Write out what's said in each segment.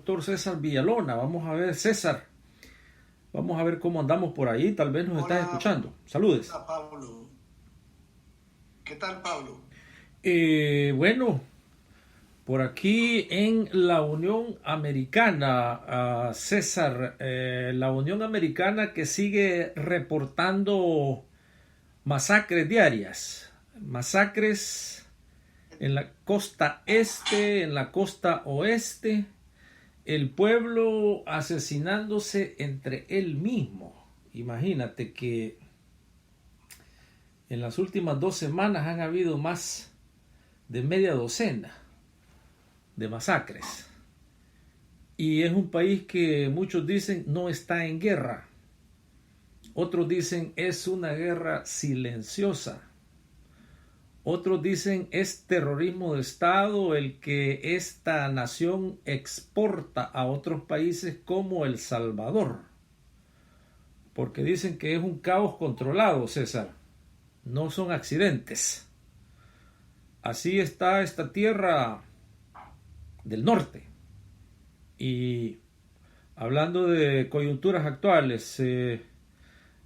doctor César Villalona. Vamos a ver, César, vamos a ver cómo andamos por ahí, tal vez nos estás escuchando. Saludes. Hola, Pablo. ¿Qué tal, Pablo? Bueno, por aquí en la Unión Americana, César, la Unión Americana que sigue reportando masacres diarias, masacres en la costa este, en la costa oeste, el pueblo asesinándose entre él mismo. Imagínate que en las últimas 2 semanas han habido más de media docena de masacres. Y es un país que muchos dicen no está en guerra. Otros dicen es una guerra silenciosa. Otros dicen es terrorismo de Estado el que esta nación exporta a otros países como El Salvador. Porque dicen que es un caos controlado, César. No son accidentes. Así está esta tierra del norte. Y hablando de coyunturas actuales,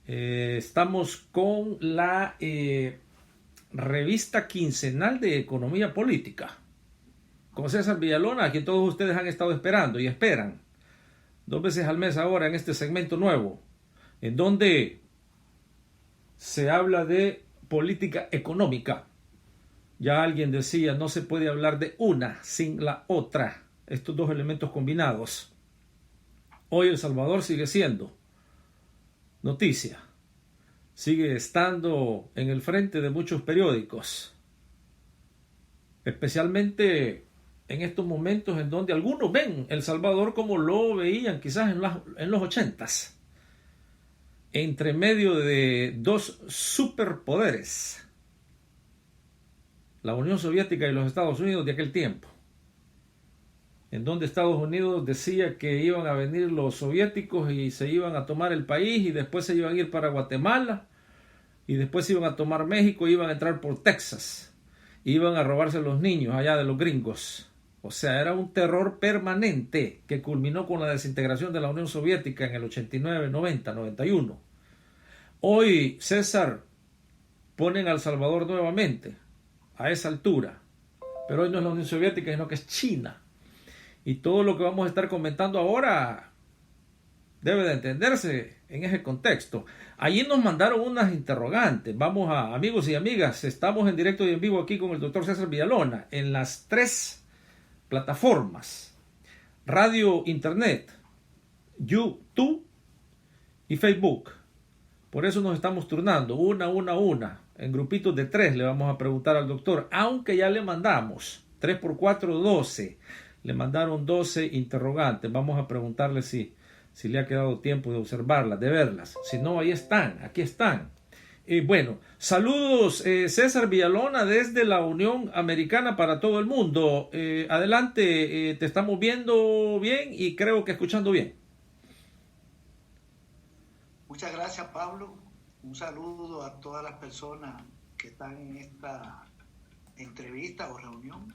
estamos con la revista quincenal de economía política con César Villalona, a quien todos ustedes han estado esperando y esperan 2 veces al mes ahora en este segmento nuevo, en donde se habla de política económica. Ya alguien decía, no se puede hablar de una sin la otra, estos dos elementos combinados. Hoy El Salvador sigue siendo noticia, sigue estando en el frente de muchos periódicos, especialmente en estos momentos en donde algunos ven El Salvador como lo veían quizás en los 80s, entre medio de dos superpoderes, la Unión Soviética y los Estados Unidos de aquel tiempo, en donde Estados Unidos decía que iban a venir los soviéticos y se iban a tomar el país y después se iban a ir para Guatemala y después iban a tomar México y iban a entrar por Texas, iban a robarse los niños allá de los gringos. O sea, era un terror permanente que culminó con la desintegración de la Unión Soviética en el 89, 90, 91. Hoy, César, ponen a El Salvador nuevamente a esa altura, pero hoy no es la Unión Soviética, sino que es China. Y todo lo que vamos a estar comentando ahora debe de entenderse en ese contexto. Allí nos mandaron unas interrogantes. Vamos a, amigos y amigas, estamos en directo y en vivo aquí con el doctor César Villalona en las 3 plataformas: radio, internet, YouTube y Facebook. Por eso nos estamos turnando una, en grupitos de 3 le vamos a preguntar al doctor, aunque ya le mandamos 3 por 4, 12. Le mandaron 12 interrogantes. Vamos a preguntarle si le ha quedado tiempo de observarlas, de verlas. Si no, ahí están, aquí están. Bueno, saludos César Villalona desde la Unión Americana para todo el mundo. Adelante, te estamos viendo bien y creo que escuchando bien. Muchas gracias, Pablo. Un saludo a todas las personas que están en esta entrevista o reunión.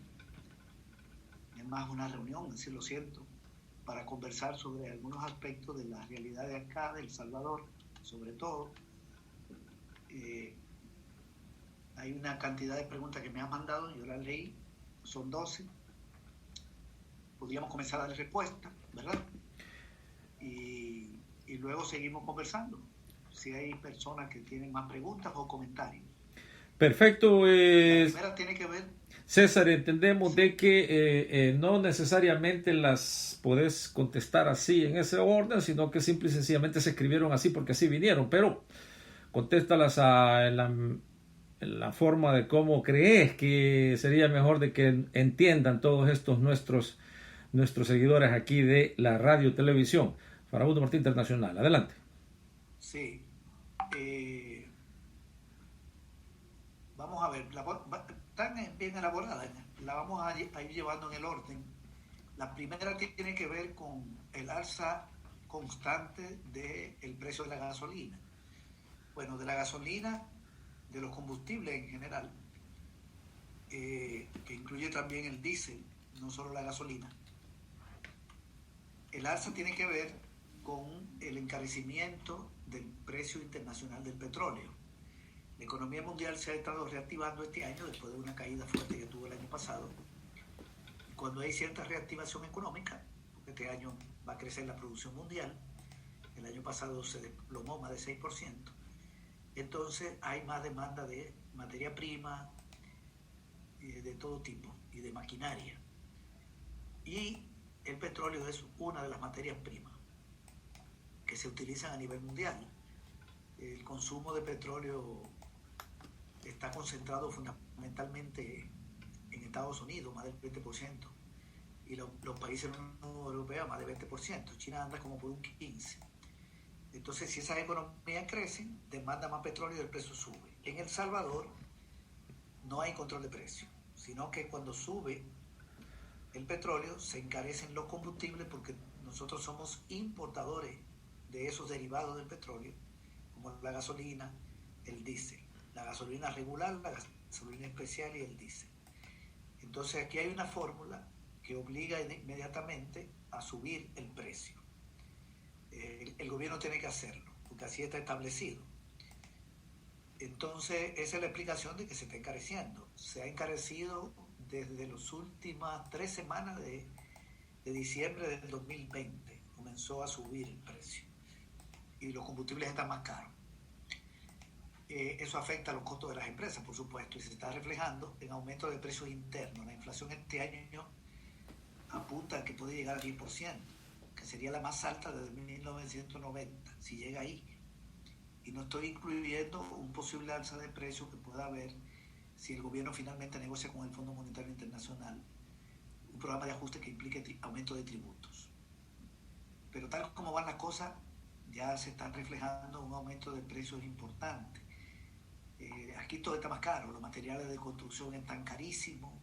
Es más una reunión, así lo siento, para conversar sobre algunos aspectos de la realidad de acá, de El Salvador, sobre todo. Hay una cantidad de preguntas que me han mandado, yo las leí, son 12. Podríamos comenzar a dar respuesta, ¿verdad? Y luego seguimos conversando, si hay personas que tienen más preguntas o comentarios. Perfecto. La primera tiene que ver... César, entendemos de que no necesariamente las podés contestar así en ese orden, sino que simple y sencillamente se escribieron así porque así vinieron, pero contéstalas en la forma de cómo crees que sería mejor de que entiendan todos estos nuestros seguidores aquí de la radio televisión. Farabundo Martí Internacional, adelante. Sí. Vamos a ver, están bien elaboradas, la vamos a ir llevando en el orden. La primera tiene que ver con el alza constante del precio de la gasolina. Bueno, de la gasolina, de los combustibles en general, que incluye también el diésel, no solo la gasolina. El alza tiene que ver con el encarecimiento del precio internacional del petróleo. La economía mundial se ha estado reactivando este año después de una caída fuerte que tuvo el año pasado. Y cuando hay cierta reactivación económica, porque este año va a crecer la producción mundial, el año pasado se desplomó más de 6%, entonces hay más demanda de materia prima, de todo tipo, y de maquinaria. Y el petróleo es una de las materias primas que se utilizan a nivel mundial. El consumo de petróleo está concentrado fundamentalmente en Estados Unidos, más del 20%, y los países de la Unión Europea más del 20%. China anda como por un 15%. Entonces, si esas economías crecen, demanda más petróleo y el precio sube. En El Salvador no hay control de precio, sino que cuando sube el petróleo se encarecen los combustibles porque nosotros somos importadores de esos derivados del petróleo, como la gasolina, el diésel, la gasolina regular, la gasolina especial y el diésel. Entonces aquí hay una fórmula que obliga inmediatamente a subir el precio. El gobierno tiene que hacerlo, porque así está establecido. Entonces esa es la explicación de que se está encareciendo. Se ha encarecido desde las últimas 3 semanas de diciembre del 2020. Comenzó a subir el precio y los combustibles están más caros. Eso afecta a los costos de las empresas, por supuesto, y se está reflejando en aumento de precios internos. La inflación este año apunta a que puede llegar al 10%, que sería la más alta desde 1990, si llega ahí. Y no estoy incluyendo un posible alza de precios que pueda haber si el gobierno finalmente negocia con el Fondo Monetario Internacional un programa de ajuste que implique aumento de tributos. Pero tal como van las cosas, ya se está reflejando un aumento de precios importante. Aquí todo está más caro, los materiales de construcción están carísimos,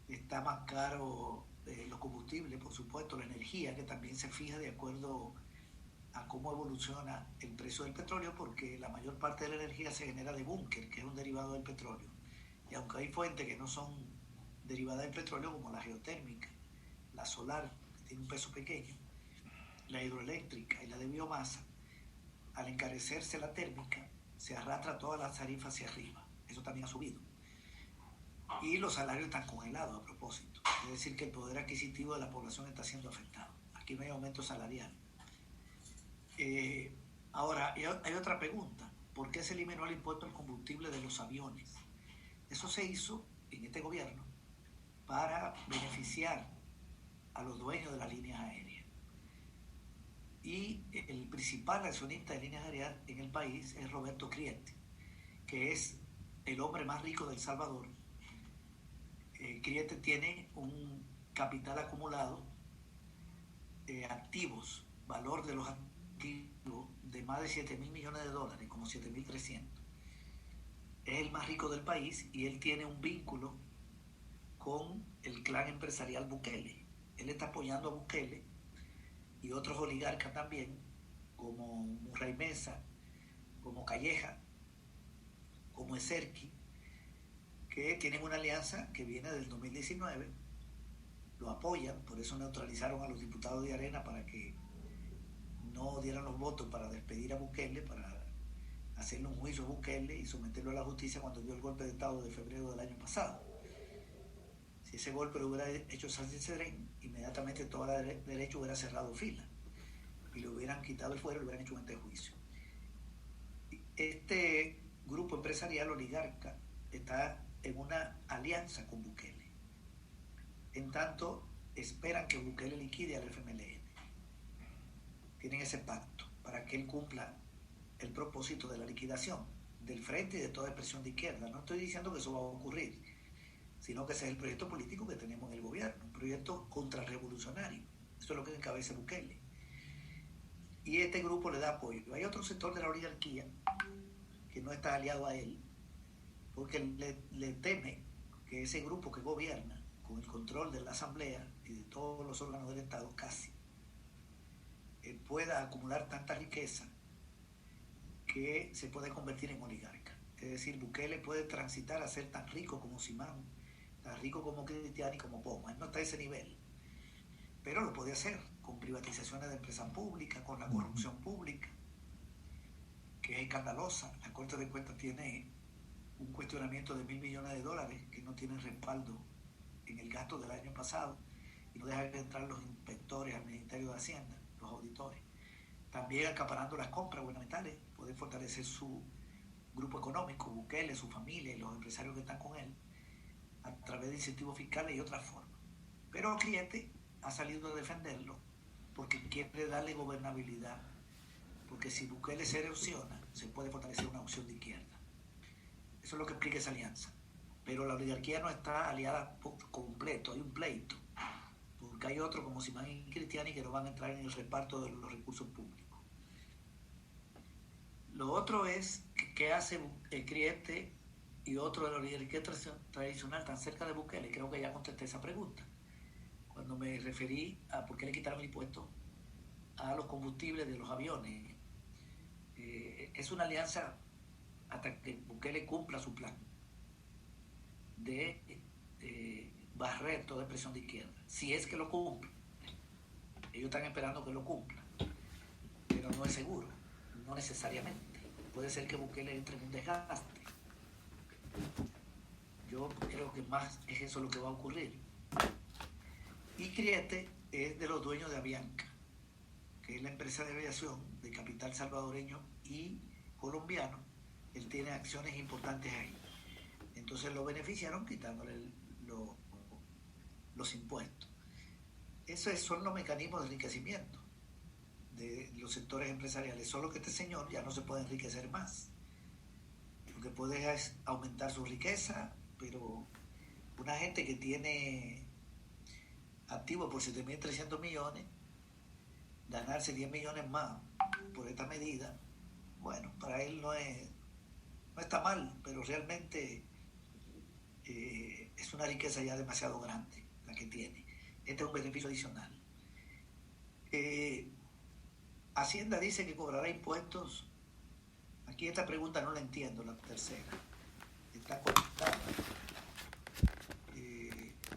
está más caro los combustibles, por supuesto, la energía, que también se fija de acuerdo a cómo evoluciona el precio del petróleo, porque la mayor parte de la energía se genera de búnker, que es un derivado del petróleo. Y aunque hay fuentes que no son derivadas del petróleo, como la geotérmica, la solar, que tiene un peso pequeño, la hidroeléctrica y la de biomasa, al encarecerse la térmica, se arrastra todas las tarifas hacia arriba. Eso también ha subido. Y los salarios están congelados a propósito. Es decir, que el poder adquisitivo de la población está siendo afectado. Aquí no hay aumento salarial. Ahora, hay otra pregunta. ¿Por qué se eliminó el impuesto al combustible de los aviones? Eso se hizo en este gobierno para beneficiar a los dueños de las líneas aéreas. Y el principal accionista de líneas aéreas en el país es Roberto Criete, que es el hombre más rico de El Salvador. Criete tiene un capital acumulado, activos, valor de los activos de más de $7.000 millones, como 7.300. Es el más rico del país y él tiene un vínculo con el clan empresarial Bukele. Él está apoyando a Bukele y otros oligarcas también, como Murray Mesa, como Calleja, como Ezerqui, que tienen una alianza que viene del 2019, lo apoyan, por eso neutralizaron a los diputados de Arena para que no dieran los votos para despedir a Bukele, para hacerle un juicio a Bukele y someterlo a la justicia cuando dio el golpe de Estado de febrero del año pasado. Si ese golpe lo hubiera hecho Sánchez Sedrén, inmediatamente toda la derecha hubiera cerrado fila y le hubieran quitado el fuero y le hubieran hecho un antejuicio. Este grupo empresarial oligarca está en una alianza con Bukele. En tanto, esperan que Bukele liquide al FMLN. Tienen ese pacto para que él cumpla el propósito de la liquidación del frente y de toda expresión de izquierda. No estoy diciendo que eso va a ocurrir, sino que ese es el proyecto político que tenemos en el gobierno, un proyecto contrarrevolucionario. Eso es lo que encabeza Bukele. Y este grupo le da apoyo. Hay otro sector de la oligarquía que no está aliado a él, porque le teme que ese grupo que gobierna, con el control de la Asamblea y de todos los órganos del Estado casi, pueda acumular tanta riqueza que se puede convertir en oligarca. Es decir, Bukele puede transitar a ser tan rico como Simán, tan rico como Cristiani, como Poma. Él no está a ese nivel, pero lo puede hacer con privatizaciones de empresas públicas, con la corrupción pública, que es escandalosa. La Corte de Cuentas tiene un cuestionamiento de $1.000 millones que no tienen respaldo en el gasto del año pasado y no dejan de entrar los inspectores al Ministerio de Hacienda, los auditores. También acaparando las compras gubernamentales, poder fortalecer su grupo económico, Bukele, su familia y los empresarios que están con él, a través de incentivos fiscales y otras formas. Pero el cliente ha salido a defenderlo porque quiere darle gobernabilidad, porque si Bukele se erosiona, se puede fortalecer una opción de izquierda. Eso es lo que explica esa alianza. Pero la oligarquía no está aliada por completo, hay un pleito, porque hay otros como Simán y Cristiani que no van a entrar en el reparto de los recursos públicos. Lo otro es qué hace el cliente y otro de la oligarquía tradicional tan cerca de Bukele. Creo que ya contesté esa pregunta cuando me referí a por qué le quitaron el impuesto a los combustibles de los aviones. Es una alianza hasta que Bukele cumpla su plan de barrer toda expresión de izquierda, si es que lo cumple. Ellos están esperando que lo cumpla, pero no es seguro, no necesariamente. Puede ser que Bukele entre en un desgaste. Yo creo que más es eso lo que va a ocurrir. Y Criete es de los dueños de Avianca, que es la empresa de aviación de capital salvadoreño y colombiano. Él tiene acciones importantes ahí. Entonces lo beneficiaron quitándole los impuestos. Esos son los mecanismos de enriquecimiento de los sectores empresariales. Solo que este señor ya no se puede enriquecer más. Lo que puede es aumentar su riqueza, pero una gente que tiene activos por 7.300 millones, ganarse 10 millones más por esta medida, bueno, para él no está mal, pero realmente es una riqueza ya demasiado grande la que tiene. Este es un beneficio adicional. Hacienda dice que cobrará impuestos. Aquí esta pregunta no la entiendo, la tercera. Está conectada.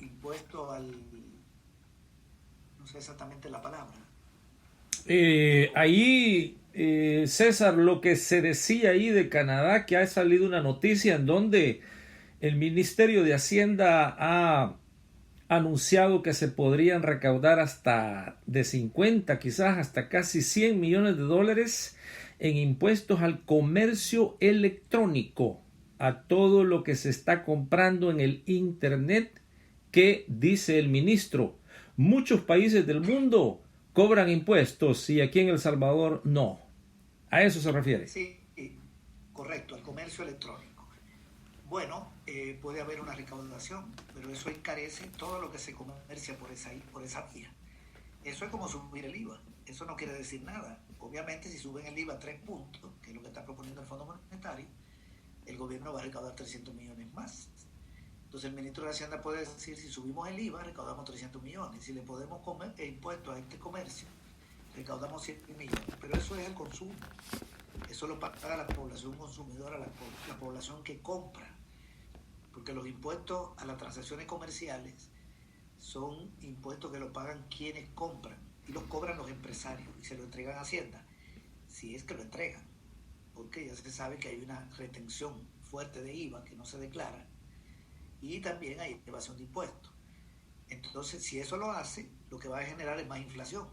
Impuesto al... no sé exactamente la palabra. César, lo que se decía ahí de Canadá, que ha salido una noticia en donde el Ministerio de Hacienda ha anunciado que se podrían recaudar hasta de 50, quizás hasta casi 100 millones de dólares en impuestos al comercio electrónico, a todo lo que se está comprando en el Internet, que dice el ministro, muchos países del mundo cobran impuestos y aquí en El Salvador no. ¿A eso se refiere? Sí, correcto, al comercio electrónico. Bueno, puede haber una recaudación, pero eso encarece todo lo que se comercia por esa vía. Eso es como subir el IVA. Eso no quiere decir nada. Obviamente, si suben el IVA a 3 puntos, que es lo que está proponiendo el Fondo Monetario, el gobierno va a recaudar 300 millones más. Entonces, el ministro de Hacienda puede decir, si subimos el IVA, recaudamos 300 millones. Si le podemos comer el impuesto a este comercio, recaudamos 100 millones. Pero eso es el consumo. Eso lo paga la población consumidora, la población que compra. Porque los impuestos a las transacciones comerciales son impuestos que lo pagan quienes compran y los cobran los empresarios y se lo entregan a Hacienda, si es que lo entregan, porque ya se sabe que hay una retención fuerte de IVA que no se declara y también hay evasión de impuestos. Entonces, si eso lo hace, lo que va a generar es más inflación.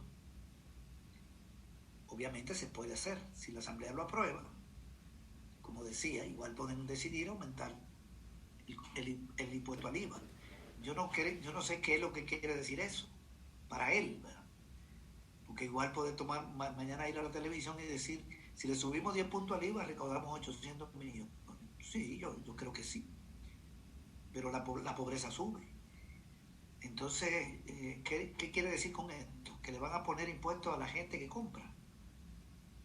Obviamente se puede hacer, si la Asamblea lo aprueba, como decía, igual pueden decidir aumentar el impuesto al IVA. Yo no sé qué es lo que quiere decir eso para él, ¿verdad? Porque igual puede tomar mañana ir a la televisión y decir, si le subimos 10 puntos al IVA recaudamos 800 millones. Sí, yo creo que sí, pero la pobreza sube. Entonces, ¿qué quiere decir con esto? Que le van a poner impuestos a la gente que compra,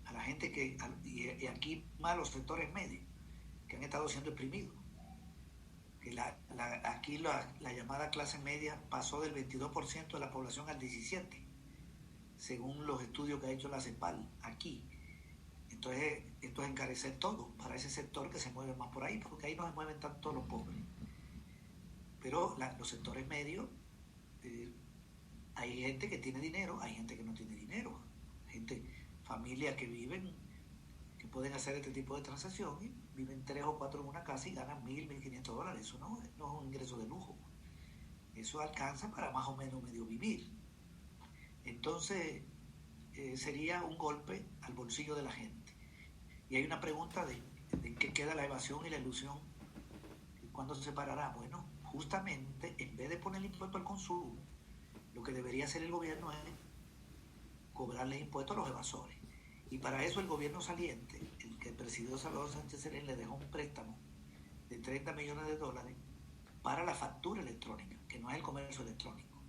a la gente y aquí más los sectores medios que han estado siendo exprimidos. Aquí la llamada clase media pasó del 22% de la población al 17%, según los estudios que ha hecho la CEPAL aquí. Entonces, esto es encarecer todo para ese sector que se mueve más por ahí, porque ahí no se mueven tanto los pobres. Pero los sectores medios, hay gente que tiene dinero, hay gente que no tiene familias que viven, que pueden hacer este tipo de transacciones, viven 3 o 4 en una casa y ganan $1,000, $1,500. Eso no es un ingreso de lujo. Eso alcanza para más o menos medio vivir. Entonces, sería un golpe al bolsillo de la gente. Y hay una pregunta de en qué queda la evasión y la ilusión. ¿Cuándo se separará? Bueno, justamente en vez de poner el impuesto al consumo, lo que debería hacer el gobierno es cobrarle impuestos a los evasores. Y para eso el gobierno saliente, el que presidió Salvador Sánchez Serén, le dejó un préstamo de $30 millones para la factura electrónica, que no es el comercio electrónico.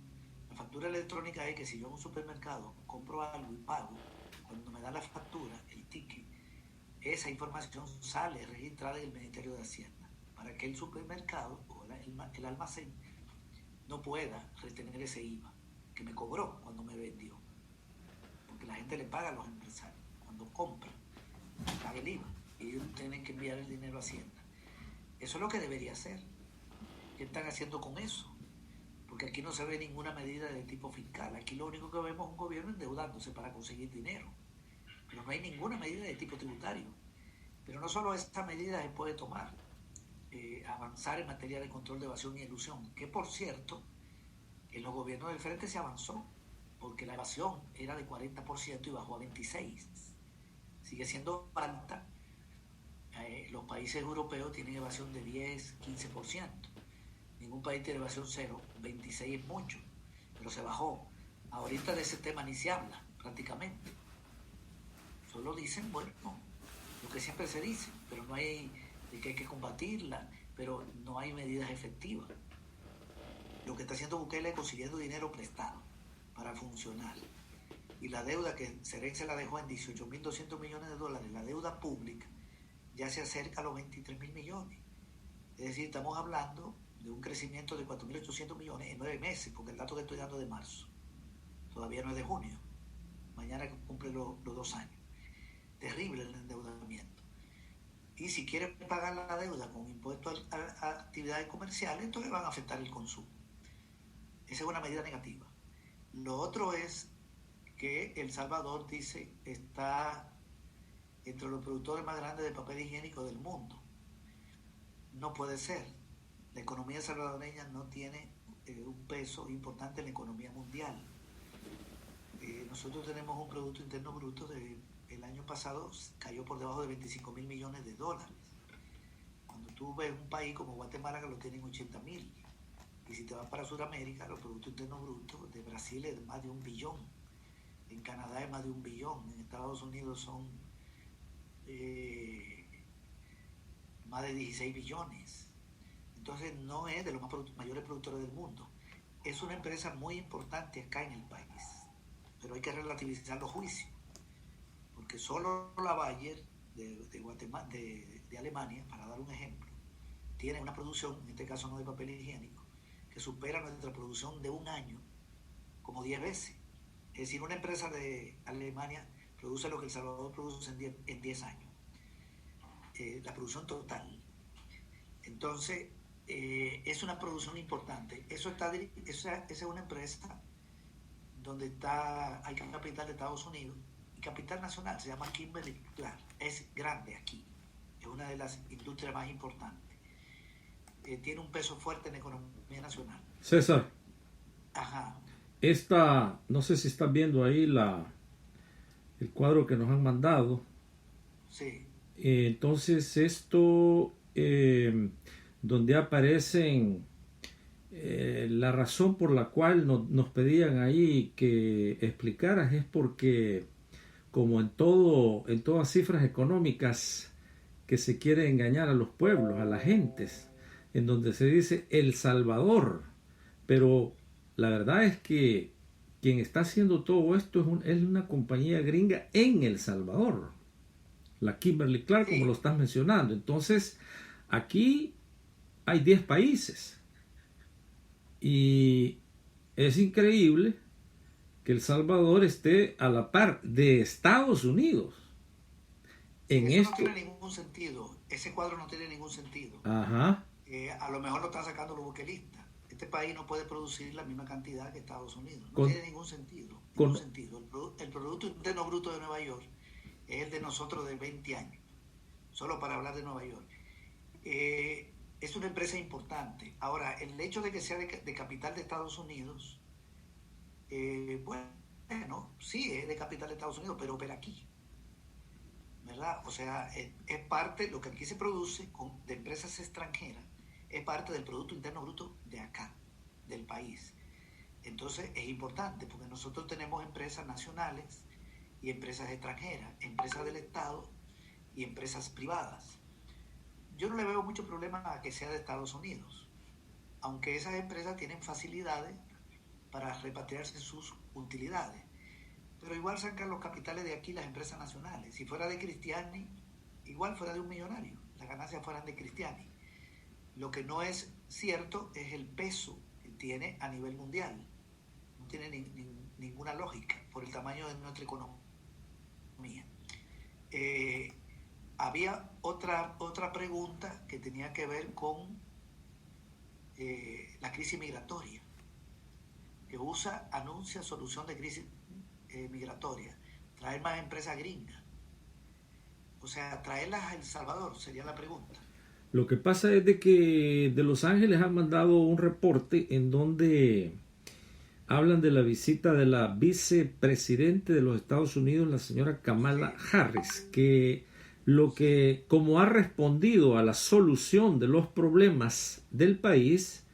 La factura electrónica es que si yo en un supermercado compro algo y pago, cuando me da la factura, el ticket, esa información sale registrada en el Ministerio de Hacienda, para que el supermercado o el almacén no pueda retener ese IVA que me cobró cuando me vendió. Porque la gente le paga a los empresarios. Cuando compra, paga el IVA y ellos tienen que enviar el dinero a Hacienda. Eso es lo que debería hacer. ¿Qué están haciendo con eso? Porque aquí no se ve ninguna medida de tipo fiscal. Aquí lo único que vemos es un gobierno endeudándose para conseguir dinero. Pero no hay ninguna medida de tipo tributario. Pero no solo esta medida se puede tomar, avanzar en materia de control de evasión y elusión, que por cierto, en los gobiernos del frente se avanzó, porque la evasión era de 40% y bajó a 26%. Sigue siendo alta. Los países europeos tienen evasión de 10, 15%. Ningún país tiene evasión cero, 26 es mucho, pero se bajó. Ahorita de ese tema ni se habla, prácticamente. Solo dicen, bueno, lo que siempre se dice, pero no hay, de que hay que combatirla, pero no hay medidas efectivas. Lo que está haciendo Bukele es consiguiendo dinero prestado para funcionar. Y la deuda que Serén se la dejó en $18.200 millones, la deuda pública, ya se acerca a los 23.000 millones. Es decir, estamos hablando de un crecimiento de 4.800 millones en 9 meses, porque el dato que estoy dando es de marzo, todavía no es de junio, mañana cumple los 2 años. Terrible el endeudamiento. Y si quieren pagar la deuda con impuestos a actividades comerciales, entonces van a afectar el consumo. Esa es una medida negativa. Lo otro es que El Salvador, dice, está entre los productores más grandes de papel higiénico del mundo. No puede ser. La economía salvadoreña no tiene un peso importante en la economía mundial. Nosotros tenemos un Producto Interno Bruto el año pasado cayó por debajo de $25.000 millones. Cuando tú ves un país como Guatemala que lo tienen 80.000, y si te vas para Sudamérica, los Productos Internos Brutos de Brasil es más de 1 billón, en Canadá es más de 1 billón, en Estados Unidos son más de 16 billones. Entonces no es de los mayores productores del mundo. Es una empresa muy importante acá en el país, pero hay que relativizar los juicios, porque solo la Bayer de Guatemala, de Alemania, para dar un ejemplo, tiene una producción, en este caso no de papel higiénico, que supera nuestra producción de un año como 10 veces. Es decir, una empresa de Alemania produce lo que El Salvador produce en 10 años. La producción total. Entonces, es una producción importante. Esa es una empresa donde hay capital de Estados Unidos y capital nacional, se llama Kimberly-Clark. Es grande aquí. Es una de las industrias más importantes. Tiene un peso fuerte en la economía nacional. César, Ajá. no sé si estás viendo ahí el cuadro que nos han mandado. Sí. Entonces esto, donde aparecen la razón por la cual nos pedían ahí que explicaras, es porque como en todas cifras económicas que se quiere engañar a los pueblos, a las gentes, en donde se dice El Salvador, pero la verdad es que quien está haciendo todo esto es una compañía gringa en El Salvador, la Kimberly-Clark, como lo estás mencionando. Entonces, aquí hay 10 países y es increíble que El Salvador esté a la par de Estados Unidos en Eso esto. no tiene ningún sentido. Ese cuadro no tiene ningún sentido. Ajá. A lo mejor lo están sacando los buquelistas. Este país no puede producir la misma cantidad que Estados Unidos. No tiene ningún sentido. El Producto Interno Bruto de Nueva York es el de nosotros de 20 años, solo para hablar de Nueva York. Es una empresa importante. Ahora, el hecho de que sea de capital de Estados Unidos, bueno, sí, es de capital de Estados Unidos, pero opera aquí, ¿verdad? O sea, es parte, lo que aquí se produce de empresas extranjeras, es parte del Producto Interno Bruto de acá, del país. Entonces es importante porque nosotros tenemos empresas nacionales y empresas extranjeras, empresas del Estado y empresas privadas. Yo no le veo mucho problema a que sea de Estados Unidos, aunque esas empresas tienen facilidades para repatriarse sus utilidades. Pero igual sacan los capitales de aquí las empresas nacionales. Si fuera de Cristiani, igual fuera de un millonario, las ganancias fueran de Cristiani. Lo que no es cierto es el peso que tiene a nivel mundial. No tiene ninguna lógica por el tamaño de nuestra economía. Había otra pregunta que tenía que ver con la crisis migratoria, que USA anuncia solución de crisis migratoria, traer más empresas gringas, o sea, traerlas a El Salvador, sería la pregunta. Lo que pasa es de que de Los Ángeles han mandado un reporte en donde hablan de la visita de la vicepresidente de los Estados Unidos, la señora Kamala Harris, que como ha respondido a la solución de los problemas del país,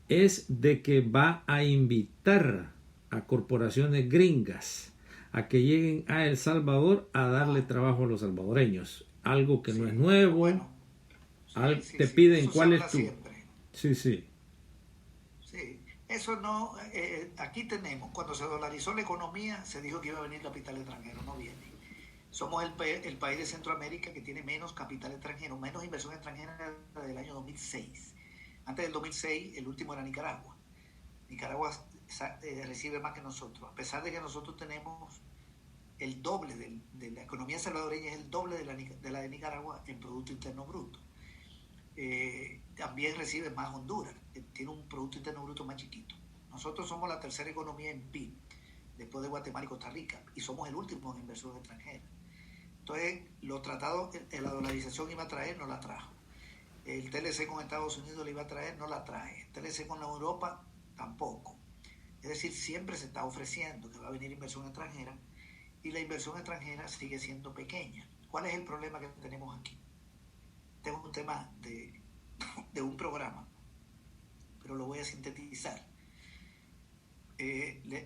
es de que va a invitar a corporaciones gringas a que lleguen a El Salvador a darle trabajo a los salvadoreños. Algo que no es nuevo. Bueno, te piden eso cuál es tu... siempre. Sí. Eso no, aquí tenemos, cuando se dolarizó la economía, se dijo que iba a venir capital extranjero, no viene. Somos el país de Centroamérica que tiene menos capital extranjero, menos inversión extranjera desde el año 2006. Antes del 2006, el último era Nicaragua. Nicaragua recibe más que nosotros, a pesar de que nosotros tenemos el doble de la economía salvadoreña, es el doble de la de Nicaragua en Producto Interno Bruto. También recibe más Honduras, tiene un Producto Interno Bruto más chiquito. Nosotros somos la tercera economía en PIB, después de Guatemala y Costa Rica, y somos el último en inversión extranjera. Entonces, los tratados, la dolarización iba a traer, no la trajo. El TLC con Estados Unidos le iba a traer, no la trae. El TLC con la Europa, tampoco. Es decir, siempre se está ofreciendo que va a venir inversión extranjera, y la inversión extranjera sigue siendo pequeña. ¿Cuál es el problema que tenemos aquí? Tengo un tema de un programa, pero lo voy a sintetizar.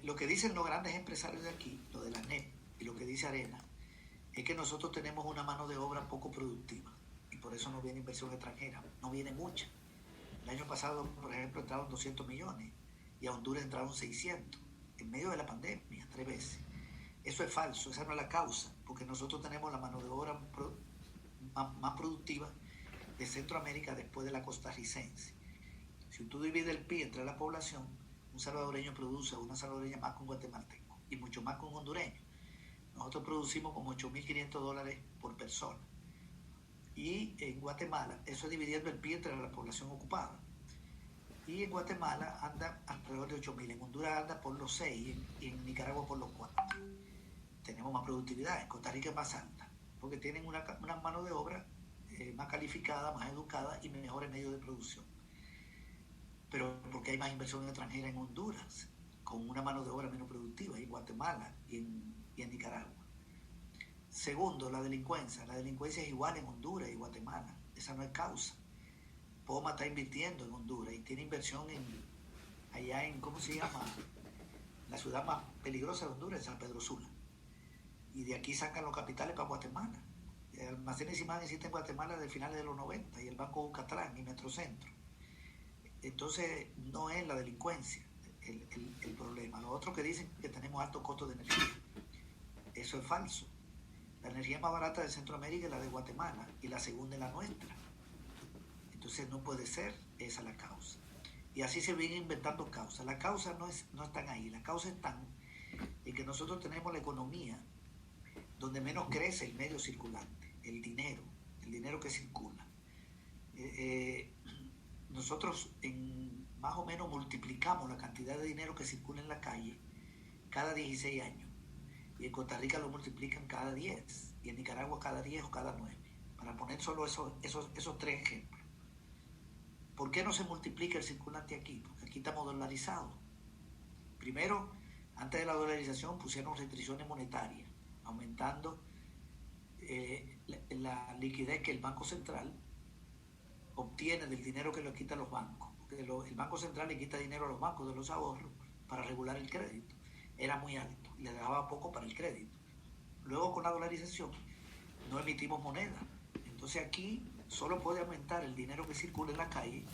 Lo que dicen los grandes empresarios de aquí, lo de la NEP y lo que dice Arena, es que nosotros tenemos una mano de obra poco productiva y por eso no viene inversión extranjera, no viene mucha. El año pasado, por ejemplo, entraron 200 millones y a Honduras entraron 600 en medio de la pandemia, 3 veces. Eso es falso, esa no es la causa, porque nosotros tenemos la mano de obra más productiva de Centroamérica después de la costarricense. Si tú divides el PIB entre la población, un salvadoreño produce una salvadoreña más que un guatemalteco y mucho más que un hondureño. Nosotros producimos como $8.500 por persona. Y en Guatemala, eso es dividiendo el PIB entre la población ocupada. Y en Guatemala anda alrededor de 8.000, en Honduras anda por los 6 y en Nicaragua por los 4. Tenemos más productividad, en Costa Rica es más alta, porque tienen una mano de obra más calificada, más educada y mejores medios de producción. Pero porque hay más inversión extranjera en Honduras, con una mano de obra menos productiva, y en Guatemala y en Nicaragua. Segundo, la delincuencia. La delincuencia es igual en Honduras y Guatemala. Esa no es causa. POMA está invirtiendo en Honduras y tiene inversión allá en, ¿cómo se llama? La ciudad más peligrosa de Honduras es San Pedro Sula. Y de aquí sacan los capitales para Guatemala. Almacenes Simán existe en Guatemala desde finales de los 90 y el Banco Bucatlán y Metrocentro. Entonces no es la delincuencia el problema. Los otros que dicen que tenemos altos costos de energía, eso es falso. La energía más barata de Centroamérica es la de Guatemala y la segunda es la nuestra. Entonces no puede ser esa la causa. Y así se vienen inventando causas. Las causas no están ahí. Las causas están en que nosotros tenemos la economía donde menos crece el medio circulante, el dinero que circula. Nosotros más o menos multiplicamos la cantidad de dinero que circula en la calle cada 16 años. Y en Costa Rica lo multiplican cada 10. y en Nicaragua cada 10 o cada 9, para poner solo esos 3 ejemplos. ¿Por qué no se multiplica el circulante aquí? Porque aquí estamos dolarizados. Primero, antes de la dolarización pusieron restricciones monetarias, aumentando la liquidez que el Banco Central obtiene del dinero que le quita a los bancos. Porque el Banco Central le quita dinero a los bancos de los ahorros para regular el crédito. Era muy alto, le daba poco para el crédito. Luego, con la dolarización, no emitimos moneda. Entonces aquí solo puede aumentar el dinero que circula en la calle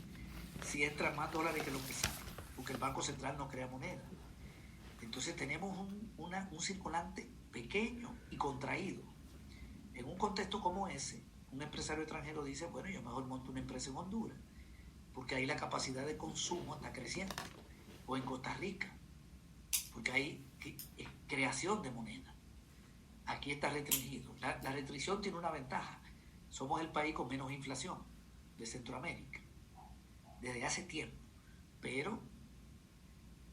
si entran más dólares que lo que sale, porque el Banco Central no crea moneda. Entonces tenemos un circulante pequeño y contraído. En un contexto como ese, un empresario extranjero dice, bueno, yo mejor monto una empresa en Honduras, porque ahí la capacidad de consumo está creciendo, o en Costa Rica, porque hay creación de moneda. Aquí está restringido. La restricción tiene una ventaja. Somos el país con menos inflación de Centroamérica desde hace tiempo, pero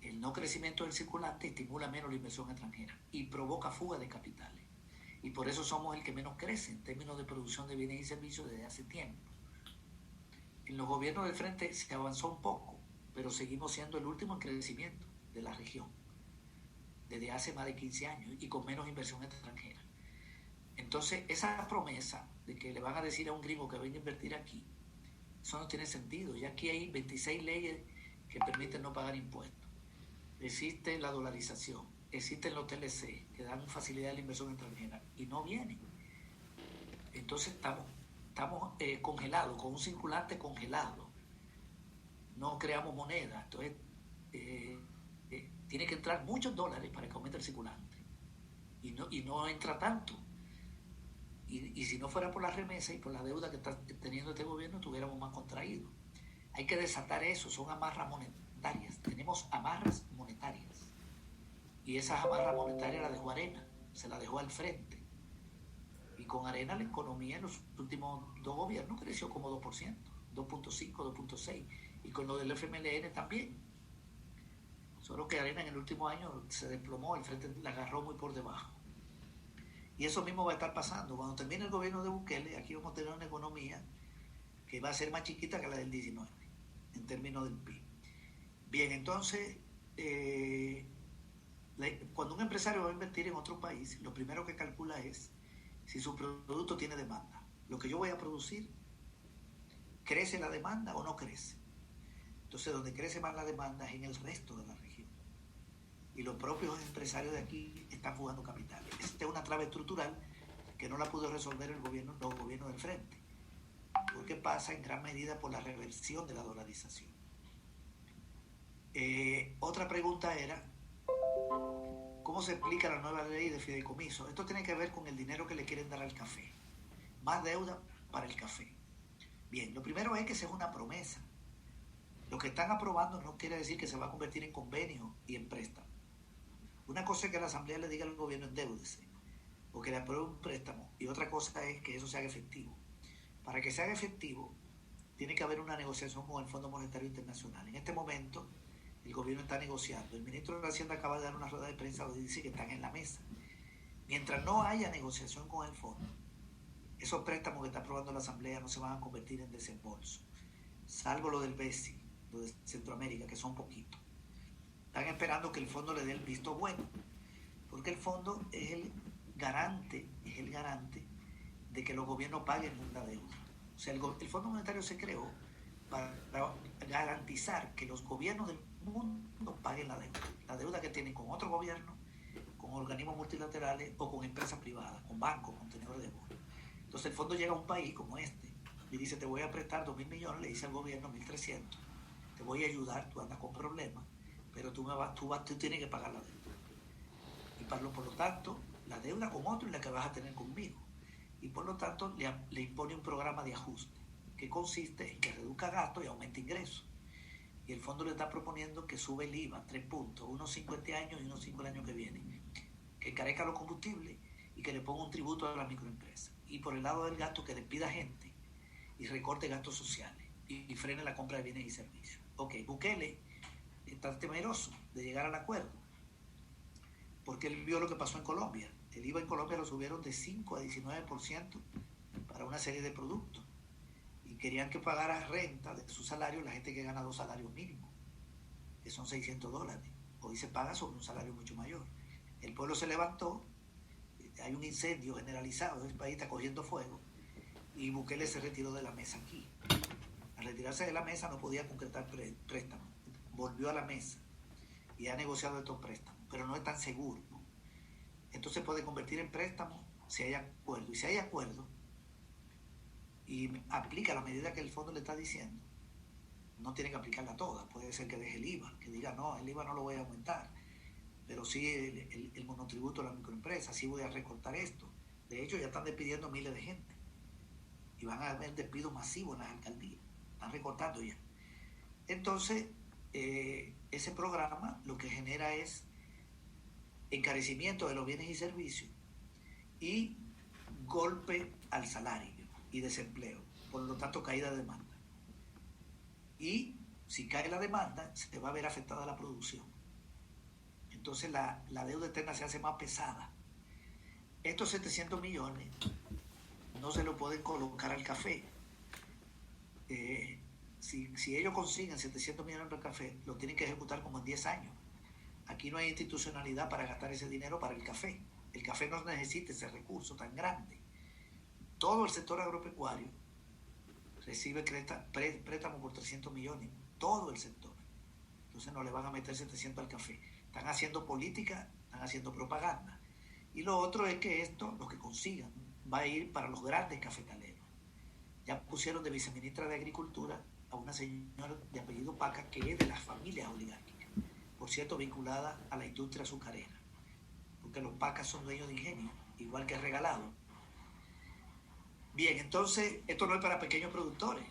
el no crecimiento del circulante estimula menos la inversión extranjera y provoca fuga de capitales. Y por eso somos el que menos crece en términos de producción de bienes y servicios desde hace tiempo. En los gobiernos del frente se avanzó un poco, pero seguimos siendo el último en crecimiento de la región desde hace más de 15 años y con menos inversión extranjera. Entonces, esa promesa de que le van a decir a un gringo que venga a invertir aquí, eso no tiene sentido. Ya aquí hay 26 leyes que permiten no pagar impuestos. Existe la dolarización, existen los TLC que dan facilidad a la inversión extranjera y no vienen. Entonces estamos congelados, con un circulante congelado. No creamos moneda. Entonces tiene que entrar muchos dólares para que aumente el circulante. Y no entra tanto. Y si no fuera por la remesa y por la deuda que está teniendo este gobierno, estuviéramos más contraídos. Hay que desatar eso, son amarras monetarias. Tenemos amarras monetarias. Y esas amarras monetarias las dejó Arena, se las dejó al frente. Y con Arena la economía en los últimos 2 gobiernos creció como 2%, 2.5, 2.6. Y con lo del FMLN también. Solo que Arena en el último año se desplomó, el frente la agarró muy por debajo. Y eso mismo va a estar pasando. Cuando termine el gobierno de Bukele, aquí vamos a tener una economía que va a ser más chiquita que la del 19, en términos del PIB. Bien, entonces, cuando un empresario va a invertir en otro país, lo primero que calcula es si su producto tiene demanda. Lo que yo voy a producir, ¿crece la demanda o no crece? Entonces, donde crece más la demanda es en el resto de la región. Y los propios empresarios de aquí están fugando capitales. Esta es una traba estructural que no la pudo resolver los gobiernos del frente, porque pasa en gran medida por la reversión de la dolarización. Otra pregunta era, ¿cómo se explica la nueva ley de fideicomiso? Esto tiene que ver con el dinero que le quieren dar al café. Más deuda para el café. Bien, lo primero es que esa es una promesa. Lo que están aprobando no quiere decir que se va a convertir en convenio y en préstamo. Una cosa es que la Asamblea le diga al gobierno endeúdese o que le apruebe un préstamo, y otra cosa es que eso se haga efectivo. Para que se haga efectivo, tiene que haber una negociación con el Fondo Monetario Internacional. En este momento, el gobierno está negociando. El ministro de Hacienda acaba de dar una rueda de prensa donde dice que están en la mesa. Mientras no haya negociación con el fondo, esos préstamos que está aprobando la Asamblea no se van a convertir en desembolso, salvo lo del BESI, lo de Centroamérica, que son poquitos. Están esperando que el fondo le dé el visto bueno, porque el fondo es el garante de que los gobiernos paguen una deuda. O sea, el Fondo Monetario se creó para garantizar que los gobiernos del mundo paguen la deuda que tienen con otros gobiernos, con organismos multilaterales o con empresas privadas, con bancos, con tenedores de bonos. Entonces el fondo llega a un país como este y dice, te voy a prestar 2.000 millones, le dice al gobierno 1.300, te voy a ayudar, tú andas con problemas, pero tú tienes que pagar la deuda. Y por lo tanto, la deuda con otro es la que vas a tener conmigo. Y por lo tanto, le impone un programa de ajuste que consiste en que reduzca gastos y aumente ingresos. Y el fondo le está proponiendo que sube el IVA 3 puntos, unos 5 este año y unos 5 el año que viene, que encarezca los combustibles y que le ponga un tributo a las microempresas. Y por el lado del gasto, que despida gente y recorte gastos sociales y frene la compra de bienes y servicios. Ok, Bukele está temeroso de llegar al acuerdo porque él vio lo que pasó en Colombia. El IVA en Colombia lo subieron de 5 a 19% para una serie de productos. Y querían que pagara renta de su salario la gente que gana 2 salarios mínimos, que son $600. Hoy se paga sobre un salario mucho mayor. El pueblo se levantó, hay un incendio generalizado, el país está cogiendo fuego, y Bukele se retiró de la mesa aquí. Al retirarse de la mesa no podía concretar préstamos. Volvió a la mesa y ha negociado estos préstamos, pero no es tan seguro, ¿no? Esto se puede convertir en préstamo si hay acuerdo. Y si hay acuerdo y aplica la medida que el fondo le está diciendo, no tiene que aplicarla toda. Puede ser que deje el IVA, que diga, no, el IVA no lo voy a aumentar, pero sí el monotributo de la microempresa, sí voy a recortar esto. De hecho, ya están despidiendo miles de gente y van a haber despidos masivos en las alcaldías. Están recortando ya. Entonces, ese programa lo que genera es encarecimiento de los bienes y servicios y golpe al salario y desempleo, por lo tanto caída de demanda. Y si cae la demanda, se va a ver afectada la producción. Entonces la deuda externa se hace más pesada. Estos 700 millones no se lo pueden colocar al café. Si ellos consiguen 700 millones para el café, lo tienen que ejecutar como en 10 años. Aquí no hay institucionalidad para gastar ese dinero para el café. El café no necesita ese recurso tan grande. Todo el sector agropecuario recibe préstamos por 300 millones. Todo el sector. Entonces no le van a meter 700 al café. Están haciendo política, están haciendo propaganda. Y lo otro es que esto, lo que consigan, va a ir para los grandes cafetaleros. Ya pusieron de viceministra de Agricultura a una señora de apellido Paca, que es de las familias oligárquicas, por cierto, vinculada a la industria azucarera, porque los Pacas son dueños de ingenio, igual que Regalado. Bien, entonces, esto no es para pequeños productores,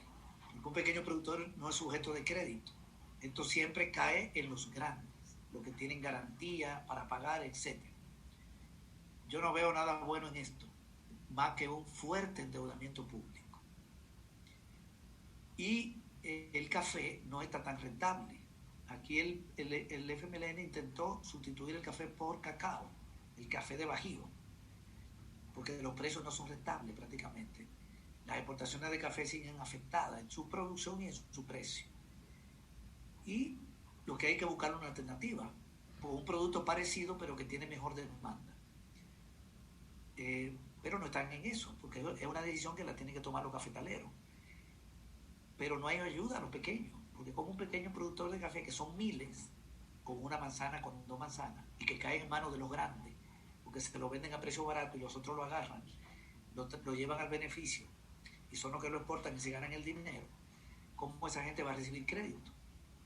porque un pequeño productor no es sujeto de crédito. Esto siempre cae en los grandes, los que tienen garantía para pagar, etc. Yo no veo nada bueno en esto, más que un fuerte endeudamiento público. Y el café no está tan rentable. Aquí el FMLN intentó sustituir el café por cacao, el café de Bajío, porque los precios no son rentables prácticamente. Las exportaciones de café siguen afectadas en su producción y en su precio. Y lo que hay que buscar es una alternativa, por un producto parecido pero que tiene mejor demanda. Pero no están en eso, porque es una decisión que la tienen que tomar los cafetaleros. Pero no hay ayuda a los pequeños, porque como un pequeño productor de café, que son miles, con una manzana, con 2 manzanas, y que caen en manos de los grandes, porque se lo venden a precio barato y los otros lo agarran, lo llevan al beneficio, y son los que lo exportan y se ganan el dinero, ¿cómo esa gente va a recibir crédito?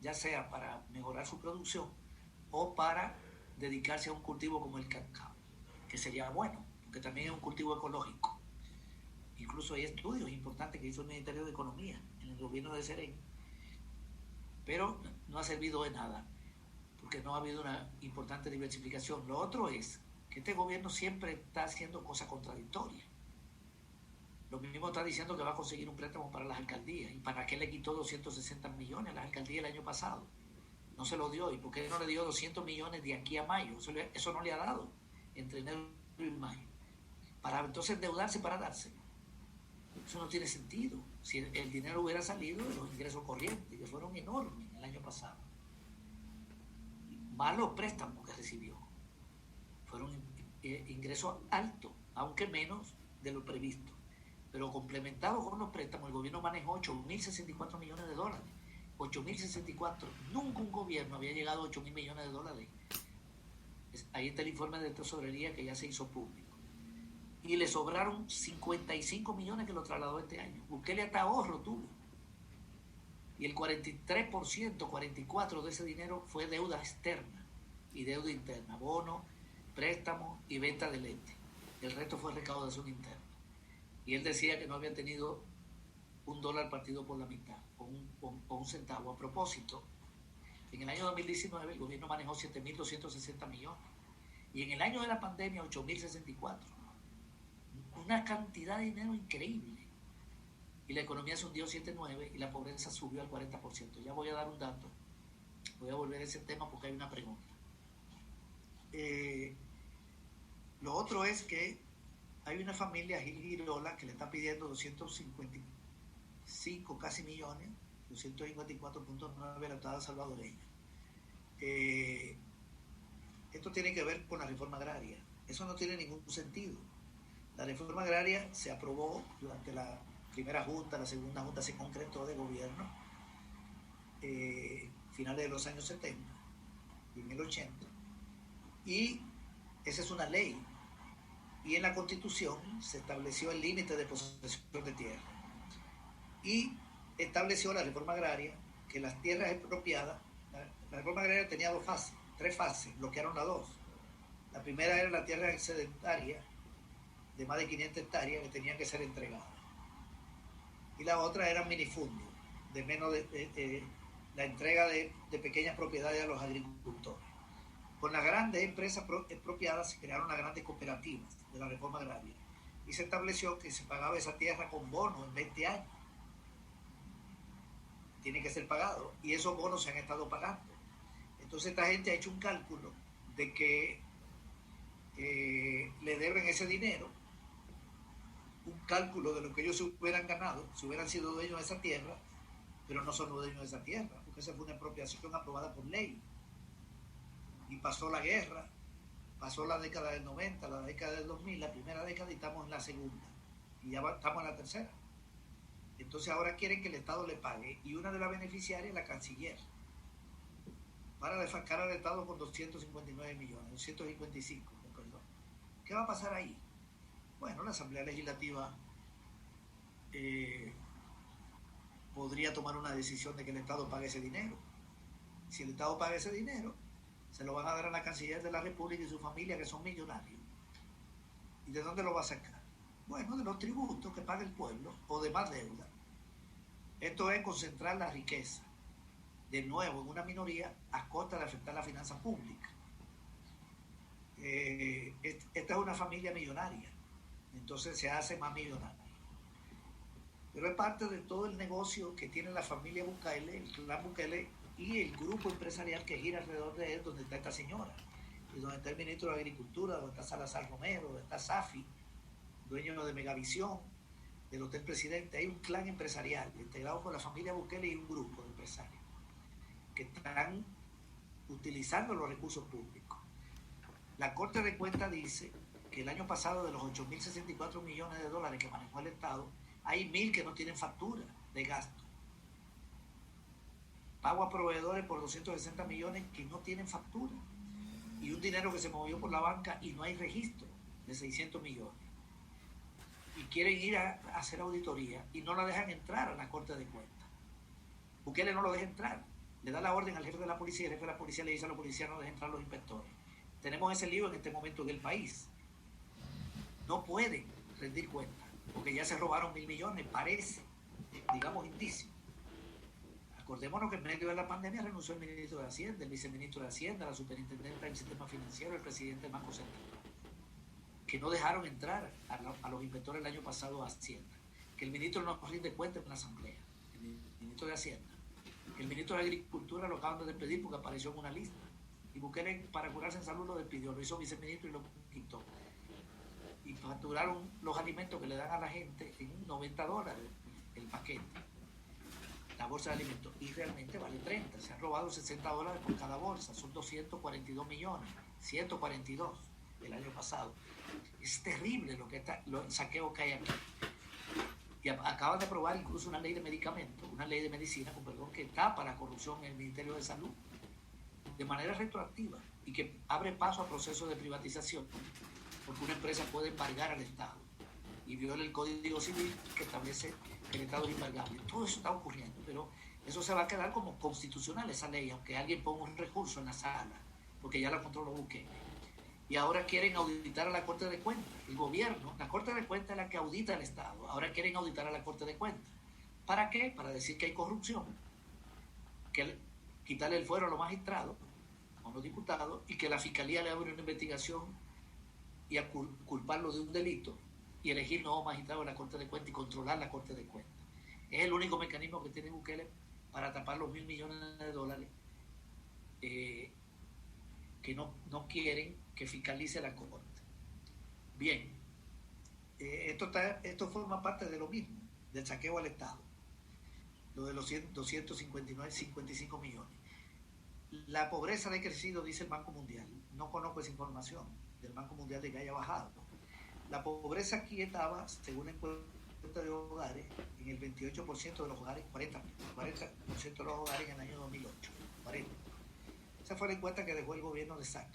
Ya sea para mejorar su producción o para dedicarse a un cultivo como el cacao, que sería bueno, porque también es un cultivo ecológico. Incluso hay estudios importantes que hizo el Ministerio de Economía en el gobierno de Serén, pero no ha servido de nada, porque no ha habido una importante diversificación. Lo otro es que este gobierno siempre está haciendo cosas contradictorias. Lo mismo está diciendo que va a conseguir un préstamo para las alcaldías. ¿Y para qué le quitó 260 millones a las alcaldías el año pasado? No se lo dio. ¿Y por qué no le dio 200 millones de aquí a mayo? Eso no le ha dado entre enero y mayo. Para entonces endeudarse para dárselo. Eso no tiene sentido. Si el dinero hubiera salido de los ingresos corrientes, que fueron enormes el año pasado, más los préstamos que recibió, fueron ingresos altos, aunque menos de lo previsto. Pero complementado con los préstamos, el gobierno manejó 8.064 millones de dólares. 8.064. Nunca un gobierno había llegado a 8.000 millones de dólares. Ahí está el informe de tesorería que ya se hizo público. Y le sobraron 55 millones que lo trasladó este año. Bukele hasta ahorro tuvo. Y el 43%, 44% de ese dinero fue deuda externa y deuda interna, bonos, préstamos y venta de lente. El resto fue recaudación interna. Y él decía que no había tenido $1 partido por la mitad, o un centavo. A propósito, en el año 2019 el gobierno manejó 7.260 millones. Y en el año de la pandemia, 8.064. Una cantidad de dinero increíble. Y la economía se hundió 7.9 y la pobreza subió al 40%. Ya voy a dar un dato. Voy a volver a ese tema porque hay una pregunta. Lo otro es que hay una familia, Gil Girola, que le está pidiendo 255 casi millones, 254.9 a la Estado salvadoreña. Esto tiene que ver con la reforma agraria. Eso no tiene ningún sentido. La reforma agraria se aprobó durante la primera junta, la segunda junta se concretó de gobierno, finales de los años 70 y 1080. Y esa es una ley. Y en la Constitución se estableció el límite de posesión de tierra. Y estableció la reforma agraria, que las tierras expropiadas, la reforma agraria tenía tres fases, bloquearon las dos. La primera era la tierra excedentaria, de más de 500 hectáreas, que tenían que ser entregadas. Y la otra era minifundio, de menos la entrega de pequeñas propiedades a los agricultores. Con las grandes empresas expropiadas se crearon las grandes cooperativas de la reforma agraria y se estableció que se pagaba esa tierra con bonos en 20 años. Tiene que ser pagado y esos bonos se han estado pagando. Entonces esta gente ha hecho un cálculo de que le deben ese dinero, un cálculo de lo que ellos se hubieran ganado si hubieran sido dueños de esa tierra, pero no son dueños de esa tierra, porque esa fue una expropiación aprobada por ley. Y pasó la guerra, pasó la década del 90, la década del 2000, la primera década y estamos en la segunda. Y ya estamos en la tercera. Entonces ahora quieren que el Estado le pague y una de las beneficiarias es la canciller. Para desfalcar al Estado con 259 millones, 255, perdón. ¿Qué va a pasar ahí? Bueno, la Asamblea Legislativa podría tomar una decisión de que el Estado pague ese dinero. Si el Estado paga ese dinero, se lo van a dar a la canciller de la República y su familia, que son millonarios. ¿Y de dónde lo va a sacar? Bueno, de los tributos que paga el pueblo o de más deuda. Esto es concentrar la riqueza, de nuevo, en una minoría a costa de afectar la finanza pública. Esta es una familia millonaria, entonces se hace más millonaria. Pero es parte de todo el negocio que tiene la familia Bukele, el clan Bukele, y el grupo empresarial que gira alrededor de él, donde está esta señora, y donde está el ministro de Agricultura, donde está Salazar Romero, donde está Safi, dueño de Megavisión, del Hotel Presidente. Hay un clan empresarial integrado por la familia Bukele y un grupo de empresarios que están utilizando los recursos públicos. La Corte de Cuentas dice que el año pasado, de los 8.064 millones de dólares que manejó el Estado, hay 1.000 que no tienen factura de gasto. Pago a proveedores por 260 millones que no tienen factura. Y un dinero que se movió por la banca y no hay registro de 600 millones. Y quieren ir a hacer auditoría y no la dejan entrar a la Corte de Cuentas. Bukele no lo deja entrar. Le da la orden al jefe de la policía, el jefe de la policía le dice a la policía no deja entrar a los inspectores. Tenemos ese lío en este momento en el país. No pueden rendir cuentas, porque ya se robaron 1.000 millones, parece, digamos, indicio. Acordémonos que en medio de la pandemia renunció el ministro de Hacienda, el viceministro de Hacienda, la superintendente del sistema financiero, el presidente del Banco Central, que no dejaron entrar a los inspectores el año pasado a Hacienda, que el ministro no rinde cuentas en la Asamblea, el ministro de Hacienda, que el ministro de Agricultura lo acaban de despedir porque apareció en una lista, y Bukele, para curarse en salud, lo despidió, lo hizo viceministro y lo quitó. Y facturaron los alimentos que le dan a la gente en $90 el paquete, la bolsa de alimentos, y realmente vale 30. Se han robado $60 por cada bolsa, son 242 millones, 142 el año pasado. Es terrible el saqueo que hay aquí. Y acaban de aprobar incluso una ley de medicamentos, una ley de medicina, con perdón, que tapa la corrupción en el Ministerio de Salud de manera retroactiva y que abre paso a procesos de privatización, porque una empresa puede embargar al Estado y viola el Código Civil que establece que el Estado es embargable. Todo eso está ocurriendo, pero eso se va a quedar como constitucional, esa ley, aunque alguien ponga un recurso en la sala, porque ya la controló Bukele. Y ahora quieren auditar a la Corte de Cuentas. El gobierno, la Corte de Cuentas es la que audita al Estado. Ahora quieren auditar a la Corte de Cuentas. ¿Para qué? Para decir que hay corrupción, que quitarle el fuero a los magistrados, a los diputados, y que la Fiscalía le abre una investigación y a culparlo de un delito y elegir nuevos magistrados en la Corte de Cuentas y controlar la Corte de Cuentas. Es el único mecanismo que tiene Bukele para tapar los 1.000 millones de dólares que no quieren que fiscalice la Corte. Bien, esto forma parte de lo mismo, del saqueo al Estado, lo de los 55 millones. La pobreza ha decrecido, dice el Banco Mundial. No conozco esa información del Banco Mundial de que haya bajado. La pobreza aquí estaba, según la encuesta de hogares, en el 28% de los hogares, 40% de los hogares en el año 2008. 40. Esa fue la encuesta que dejó el gobierno de Sac.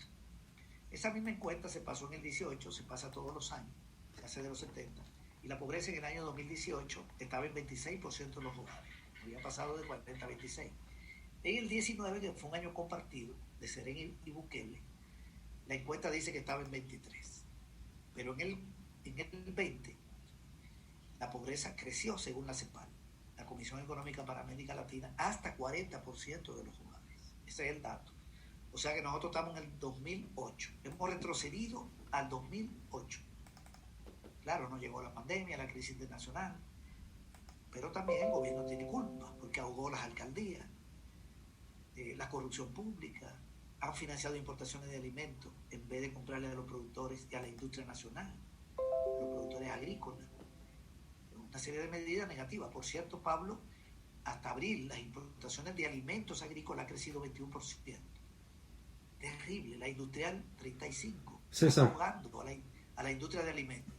Esa misma encuesta se pasó en el 18, se pasa todos los años, se hace de los 70. Y la pobreza en el año 2018 estaba en 26% de los hogares. Había pasado de 40 a 26. En el 19, que fue un año compartido de Serén y Bukele, la encuesta dice que estaba en 23. Pero en el 20, la pobreza creció según la CEPAL, la Comisión Económica para América Latina, hasta 40% de los hogares. Ese es el dato. O sea que nosotros estamos en el 2008. Hemos retrocedido al 2008. Claro, no llegó la pandemia, la crisis internacional, pero también el gobierno tiene culpa, porque ahogó las alcaldías, la corrupción pública, han financiado importaciones de alimentos en vez de comprarle a los productores y a la industria nacional, a los productores agrícolas. Una serie de medidas negativas. Por cierto, Pablo, hasta abril las importaciones de alimentos agrícolas han crecido 21%. Terrible. La industrial 35%. César. Ahogando a la industria de alimentos.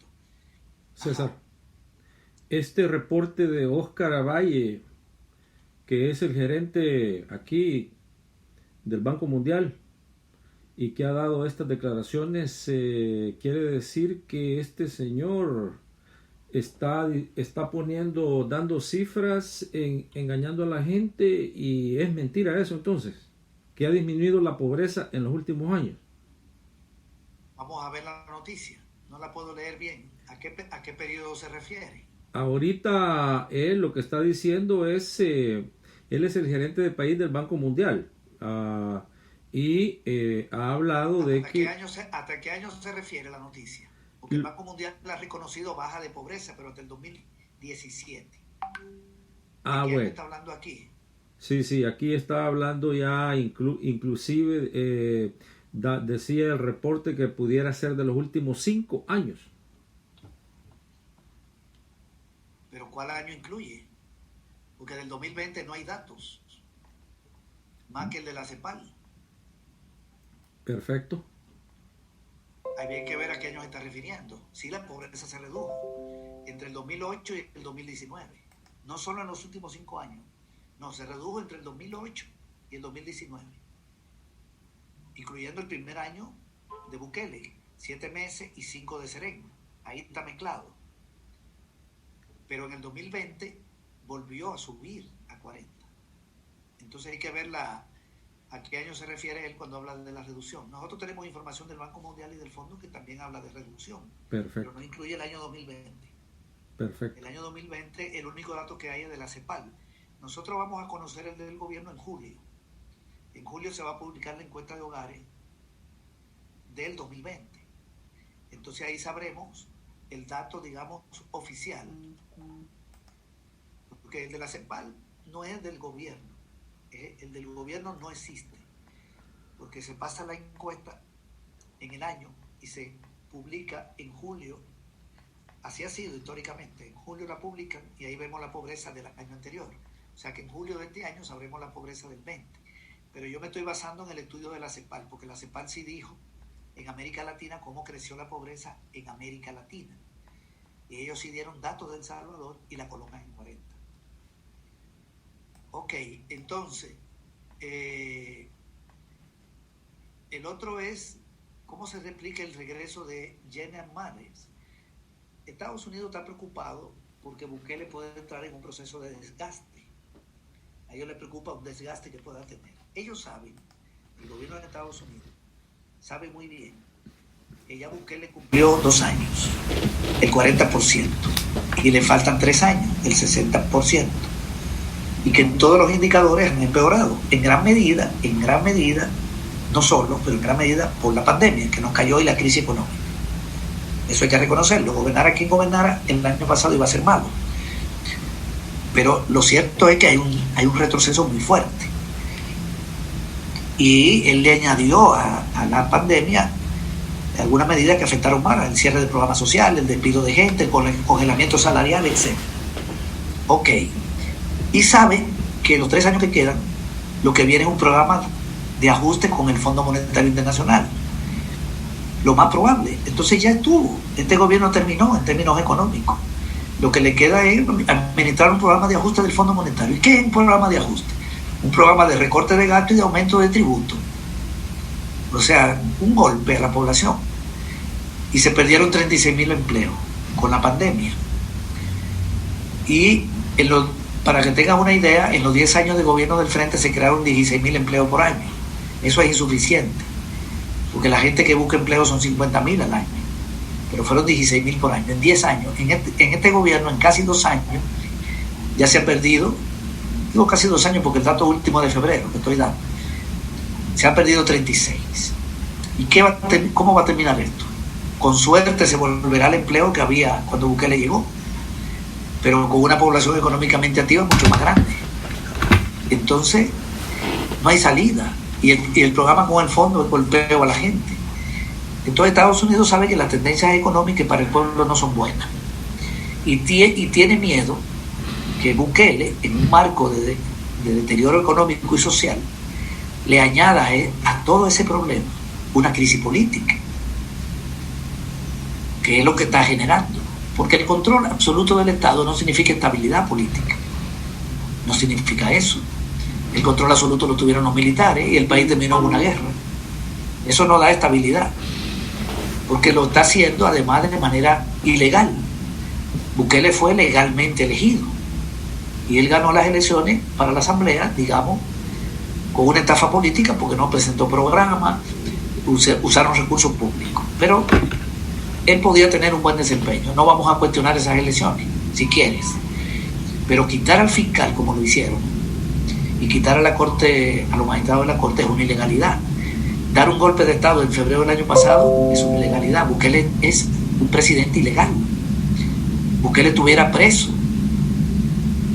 César, este reporte de Óscar Avalle, que es el gerente aquí del Banco Mundial y que ha dado estas declaraciones, quiere decir que este señor está dando cifras, engañando a la gente, y es mentira eso entonces, que ha disminuido la pobreza en los últimos años. Vamos a ver la noticia, no la puedo leer bien. ¿A qué periodo se refiere? Ahorita él lo que está diciendo es, él es el gerente del país del Banco Mundial, y ha hablado de que... ¿Hasta qué año se refiere la noticia? Porque el Banco Mundial ha reconocido baja de pobreza, pero hasta el 2017. Bueno. ¿Está hablando aquí? Sí, aquí está hablando ya, inclusive decía el reporte que pudiera ser de los últimos 5 años. ¿Pero cuál año incluye? Porque del 2020 no hay datos, más que el de la CEPAL. Perfecto. Hay que ver a qué año se está refiriendo. Sí, la pobreza se redujo entre el 2008 y el 2019. No solo en los últimos 5 años. No, se redujo entre el 2008 y el 2019. Incluyendo el primer año de Bukele, 7 meses y 5 de Serén. Ahí está mezclado. Pero en el 2020 volvió a subir a 40. Entonces hay que ver a qué año se refiere él cuando habla de la reducción. Nosotros tenemos información del Banco Mundial y del Fondo que también habla de reducción. Perfecto. Pero no incluye el año 2020. Perfecto. El año 2020, el único dato que hay es de la CEPAL. Nosotros vamos a conocer el del gobierno en julio. En julio se va a publicar la encuesta de hogares del 2020. Entonces ahí sabremos el dato, digamos, oficial. Porque el de la CEPAL no es del gobierno. El del gobierno no existe. Porque se pasa la encuesta en el año y se publica en julio. Así ha sido históricamente. En julio la publican y ahí vemos la pobreza del año anterior. O sea que en julio de este año sabremos la pobreza del 20. Pero yo me estoy basando en el estudio de la CEPAL, porque la CEPAL sí dijo en América Latina cómo creció la pobreza en América Latina. Y ellos sí dieron datos de El Salvador y la colocan en 40. Ok, entonces, el otro es cómo se replica el regreso de General Motors. Estados Unidos está preocupado porque Bukele puede entrar en un proceso de desgaste. A ellos les preocupa un desgaste que pueda tener. Ellos saben, el gobierno de Estados Unidos sabe muy bien que ya Bukele cumplió 2 años, el 40%, y le faltan 3 años, el 60%, y que todos los indicadores han empeorado, en gran medida, no solo, pero en gran medida por la pandemia que nos cayó y la crisis económica. Eso hay que reconocerlo. Gobernara quien gobernara, el año pasado iba a ser malo. Pero lo cierto es que hay un retroceso muy fuerte. Y él le añadió a la pandemia algunas medidas que afectaron más, el cierre del programa social, el despido de gente, el congelamiento salarial, etc. Ok. Y sabe que en los 3 años que quedan, lo que viene es un programa de ajuste con el Fondo Monetario Internacional. Lo más probable. Entonces ya estuvo. Este gobierno terminó en términos económicos. Lo que le queda es administrar un programa de ajuste del Fondo Monetario. ¿Y qué es un programa de ajuste? Un programa de recorte de gasto y de aumento de tributo. O sea, un golpe a la población. Y se perdieron 36.000 empleos con la pandemia. Y para que tengas una idea, en los 10 años de gobierno del Frente se crearon 16.000 empleos por año. Eso es insuficiente, porque la gente que busca empleo son 50.000 al año, pero fueron 16.000 por año. En 10 años, en este gobierno, en casi 2 años, ya se ha perdido, digo casi 2 años porque el dato último de febrero que estoy dando, se ha perdido 36. ¿Y cómo va a terminar esto? Con suerte se volverá el empleo que había cuando Bukele llegó, pero con una población económicamente activa mucho más grande. Entonces, no hay salida. Y el programa con el fondo es golpeo a la gente. Entonces Estados Unidos sabe que las tendencias económicas para el pueblo no son buenas. Y tiene miedo que Bukele, en un marco de deterioro económico y social, le añada a todo ese problema una crisis política, que es lo que está generando. Porque el control absoluto del Estado no significa estabilidad política. No significa eso. El control absoluto lo tuvieron los militares y el país terminó en una guerra. Eso no da estabilidad, porque lo está haciendo además de manera ilegal. Bukele fue legalmente elegido y él ganó las elecciones para la asamblea, digamos, con una estafa política porque no presentó programa, usaron recursos públicos. Pero él podía tener un buen desempeño. No vamos a cuestionar esas elecciones, si quieres. Pero quitar al fiscal, como lo hicieron, y quitar a la Corte, a los magistrados de la Corte, es una ilegalidad. Dar un golpe de Estado en febrero del año pasado es una ilegalidad. Bukele es un presidente ilegal. Bukele estuviera preso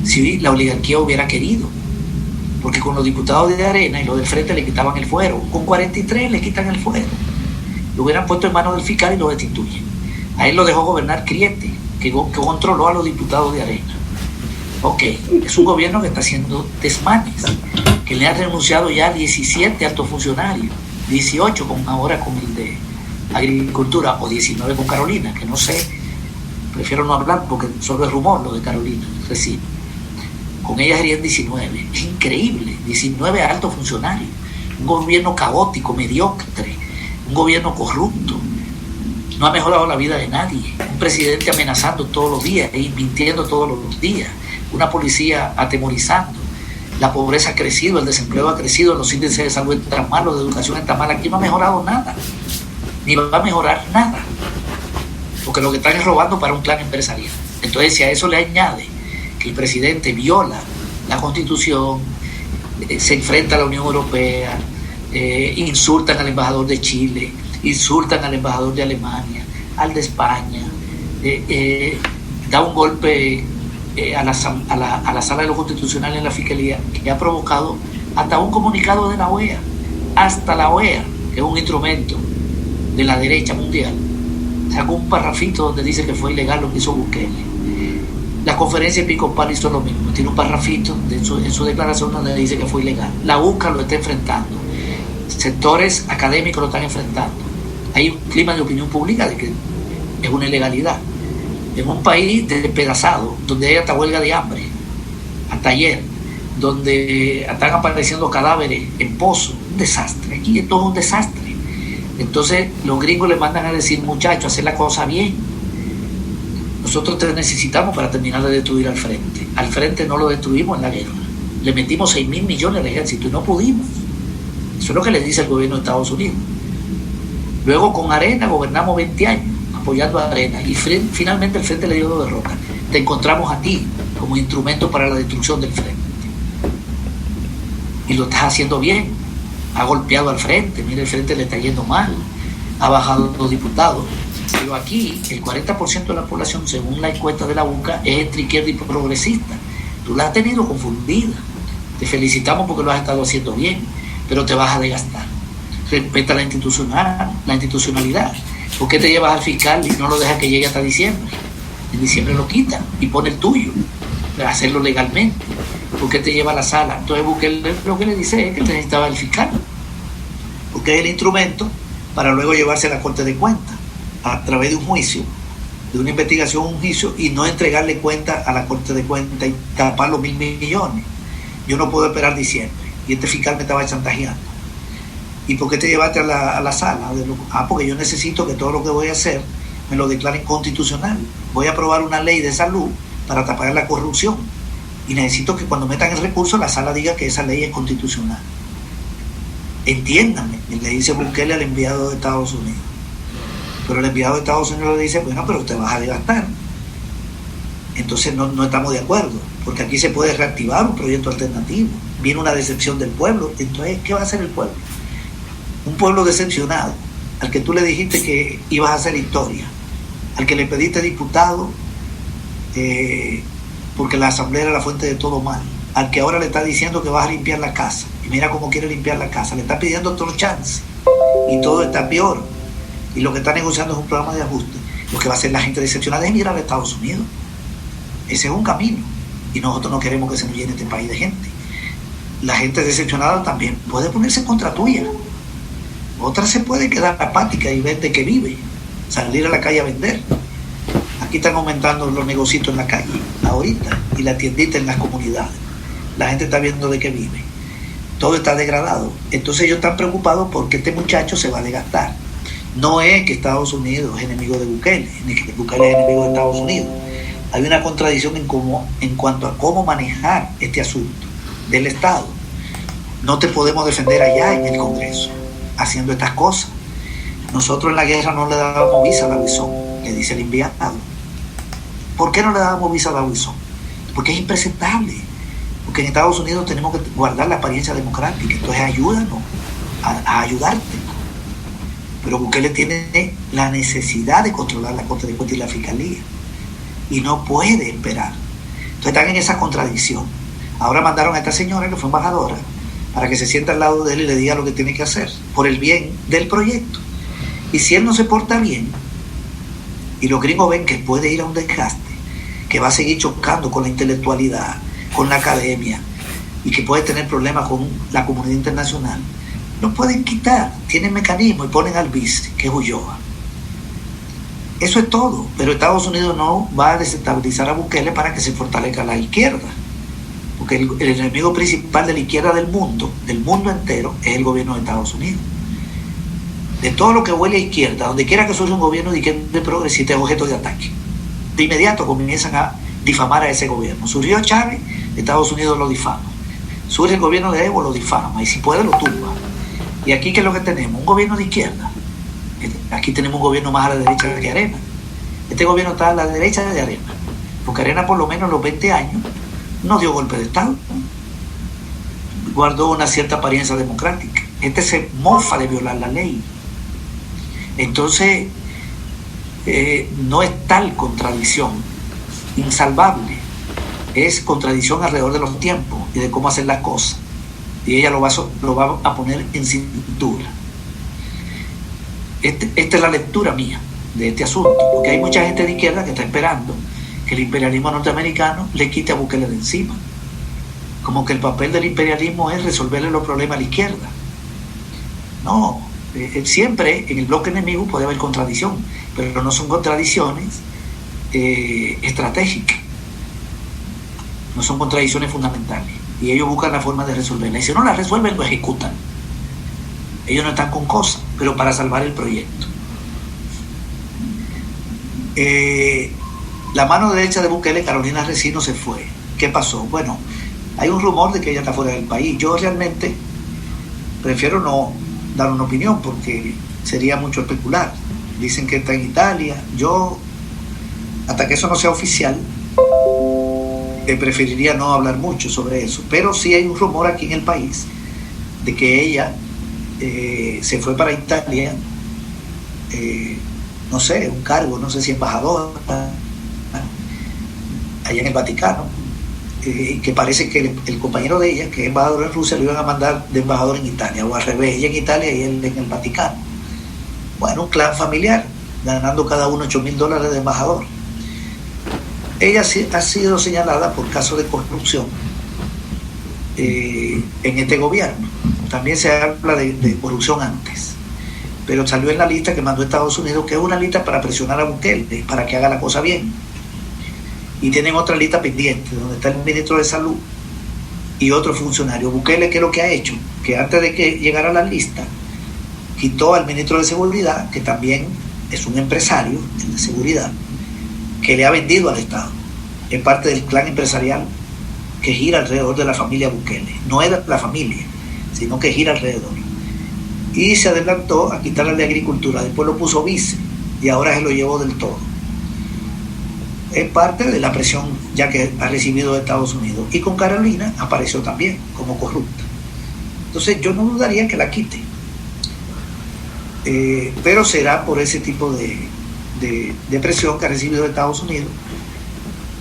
si la oligarquía hubiera querido, porque con los diputados de Arena y los del Frente le quitaban el fuero. Con 43 le quitan el fuero. Lo hubieran puesto en manos del fiscal y lo destituyen. A él lo dejó gobernar Criete, que controló a los diputados de Arena. Ok, es un gobierno que está haciendo desmanes, que le han renunciado ya 17 altos funcionarios, 18 ahora con el de Agricultura, o 19 con Carolina, que no sé, prefiero no hablar porque solo es rumor lo de Carolina, recién. Con ella serían 19, es increíble, 19 altos funcionarios, un gobierno caótico, mediocre, un gobierno corrupto, no ha mejorado la vida de nadie, un presidente amenazando todos los días y mintiendo todos los días, una policía atemorizando, la pobreza ha crecido, el desempleo ha crecido, los índices de salud están malos, de educación están mal. Aquí no ha mejorado nada, ni va a mejorar nada, porque lo que están es robando para un plan empresarial. Entonces, si a eso le añade que el presidente viola la Constitución, se enfrenta a la Unión Europea, insultan al embajador de Chile, insultan al embajador de Alemania, al de España, da un golpe a la Sala de lo Constitucional en la Fiscalía, que ha provocado hasta un comunicado de la OEA, hasta la OEA, que es un instrumento de la derecha mundial, sacó un parrafito donde dice que fue ilegal lo que hizo Bukele. La conferencia episcopal hizo lo mismo, tiene un parrafito en su declaración donde dice que fue ilegal. La UCA lo está enfrentando, sectores académicos lo están enfrentando. Hay un clima de opinión pública de que es una ilegalidad. En un país despedazado, donde hay hasta huelga de hambre, hasta ayer, donde están apareciendo cadáveres en pozos, un desastre. Aquí es todo un desastre. Entonces los gringos le mandan a decir, muchachos, hacer la cosa bien. Nosotros te necesitamos para terminar de destruir al Frente. Al Frente no lo destruimos en la guerra. Le metimos 6.000 millones al ejército y no pudimos. Eso es lo que le dice el gobierno de Estados Unidos. Luego con Arena gobernamos 20 años apoyando a Arena y finalmente el Frente le dio 2 derrotas. Te encontramos a ti como instrumento para la destrucción del Frente. Y lo estás haciendo bien. Ha golpeado al Frente. Mira, el Frente le está yendo mal. Ha bajado los diputados. Pero aquí el 40% de la población, según la encuesta de la UCA, es entre izquierda y progresista. Tú la has tenido confundida. Te felicitamos porque lo has estado haciendo bien, pero te vas a desgastar. Respeta la institucionalidad. ¿Por qué te llevas al fiscal y no lo dejas que llegue hasta diciembre? En diciembre lo quitan y pone el tuyo, para hacerlo legalmente. ¿Por qué te lleva a la sala? Entonces Bukele lo que le dice es que necesitaba el fiscal, porque es el instrumento para luego llevarse a la Corte de Cuentas a través de un juicio, de una investigación, un juicio, y no entregarle cuenta a la Corte de Cuentas y tapar los 1.000 millones. Yo no puedo esperar diciembre y este fiscal me estaba chantajeando. ¿Y por qué te llevaste a la sala? Porque yo necesito que todo lo que voy a hacer me lo declaren constitucional. Voy a aprobar una ley de salud para tapar la corrupción y necesito que cuando metan el recurso la sala diga que esa ley es constitucional. Entiéndanme, le dice Bukele al enviado de Estados Unidos. Pero el enviado de Estados Unidos le dice, bueno, pero te vas a desgastar. Entonces no estamos de acuerdo, porque aquí se puede reactivar un proyecto alternativo. Viene una decepción del pueblo. Entonces, ¿qué va a hacer el pueblo? Un pueblo decepcionado, al que tú le dijiste que ibas a hacer historia, al que le pediste diputado porque la asamblea era la fuente de todo mal, al que ahora le está diciendo que vas a limpiar la casa, y mira cómo quiere limpiar la casa, le está pidiendo otro chance, y todo está peor, y lo que está negociando es un programa de ajuste. Lo que va a hacer la gente decepcionada es emigrar a Estados Unidos. Ese es un camino, y nosotros no queremos que se nos llene este país de gente. La gente decepcionada también puede ponerse en contra tuya. Otra se puede quedar apática y ver de qué vive, salir a la calle a vender. Aquí están aumentando los negocios en la calle, ahorita, y la tiendita en las comunidades. La gente está viendo de qué vive. Todo está degradado. Entonces ellos están preocupados porque este muchacho se va a desgastar. No es que Estados Unidos es enemigo de Bukele, ni que Bukele es enemigo de Estados Unidos. Hay una contradicción en cuanto a cómo manejar este asunto del Estado. No te podemos defender allá en el Congreso haciendo estas cosas. Nosotros en la guerra no le dábamos visa a la Guizón, le dice el enviado. ¿Por qué no le dábamos visa a la Guizón? Porque es impresentable. Porque en Estados Unidos tenemos que guardar la apariencia democrática. Entonces ayúdanos a ayudarte. Pero Bukele tiene la necesidad de controlar la Corte de Cuentas y la Fiscalía. Y no puede esperar. Entonces están en esa contradicción. Ahora mandaron a esta señora, que fue embajadora, para que se sienta al lado de él y le diga lo que tiene que hacer, por el bien del proyecto. Y si él no se porta bien, y los gringos ven que puede ir a un desgaste, que va a seguir chocando con la intelectualidad, con la academia, y que puede tener problemas con la comunidad internacional, lo pueden quitar, tienen mecanismo y ponen al vice, que es Ulloa. Eso es todo, pero Estados Unidos no va a desestabilizar a Bukele para que se fortalezca la izquierda, porque el enemigo principal de la izquierda del mundo entero, es el gobierno de Estados Unidos. De todo lo que huele a izquierda, donde quiera que surja un gobierno de progresista, es objeto de ataque. De inmediato comienzan a difamar a ese gobierno. Surgió Chávez, Estados Unidos lo difama. Surge el gobierno de Evo, lo difama, y si puede lo tumba. Y aquí, ¿qué es lo que tenemos? Un gobierno de izquierda. Aquí tenemos un gobierno más a la derecha que Arena. Este gobierno está a la derecha de Arena, porque Arena por lo menos los 20 años no dio golpe de Estado, guardó una cierta apariencia democrática. Este se mofa de violar la ley. Entonces no es tal contradicción insalvable, es contradicción alrededor de los tiempos y de cómo hacer las cosas, y ella lo va a poner en cintura. Esta es la lectura mía de este asunto, porque hay mucha gente de izquierda que está esperando que el imperialismo norteamericano le quite a Bukele de encima, como que el papel del imperialismo es resolverle los problemas a la izquierda. No, siempre en el bloque enemigo puede haber contradicción, pero no son contradicciones estratégicas, no son contradicciones fundamentales, y ellos buscan la forma de resolverla, y si no la resuelven, lo ejecutan. Ellos no están con cosas, pero para salvar el proyecto. La mano derecha de Bukele, Carolina Resino, se fue. ¿Qué pasó? Bueno, hay un rumor de que ella está fuera del país. Yo realmente prefiero no dar una opinión porque sería mucho especular. Dicen que está en Italia. Yo, hasta que eso no sea oficial, preferiría no hablar mucho sobre eso. Pero sí hay un rumor aquí en el país de que ella se fue para Italia, no sé, un cargo, no sé si embajadora, allá en el Vaticano, que parece que el compañero de ella, que es embajador en Rusia, lo iban a mandar de embajador en Italia, o al revés, ella en Italia y él en el Vaticano. Bueno, un clan familiar, ganando cada uno $8,000 de embajador. Ella ha sido señalada por casos de corrupción en este gobierno. También se habla de corrupción antes, pero salió en la lista que mandó Estados Unidos, que es una lista para presionar a Bukele, para que haga la cosa bien. Y tienen otra lista pendiente, donde está el ministro de Salud y otro funcionario. Bukele, ¿qué es lo que ha hecho? Que antes de que llegara a la lista, quitó al ministro de Seguridad, que también es un empresario de seguridad, que le ha vendido al Estado. Es parte del clan empresarial que gira alrededor de la familia Bukele. No es la familia, sino que gira alrededor. Y se adelantó a quitarle de Agricultura, después lo puso vice y ahora se lo llevó del todo. Es parte de la presión ya que ha recibido de Estados Unidos. Y con Carolina apareció también como corrupta. Entonces yo no dudaría que la quite. Pero será por ese tipo de presión que ha recibido de Estados Unidos,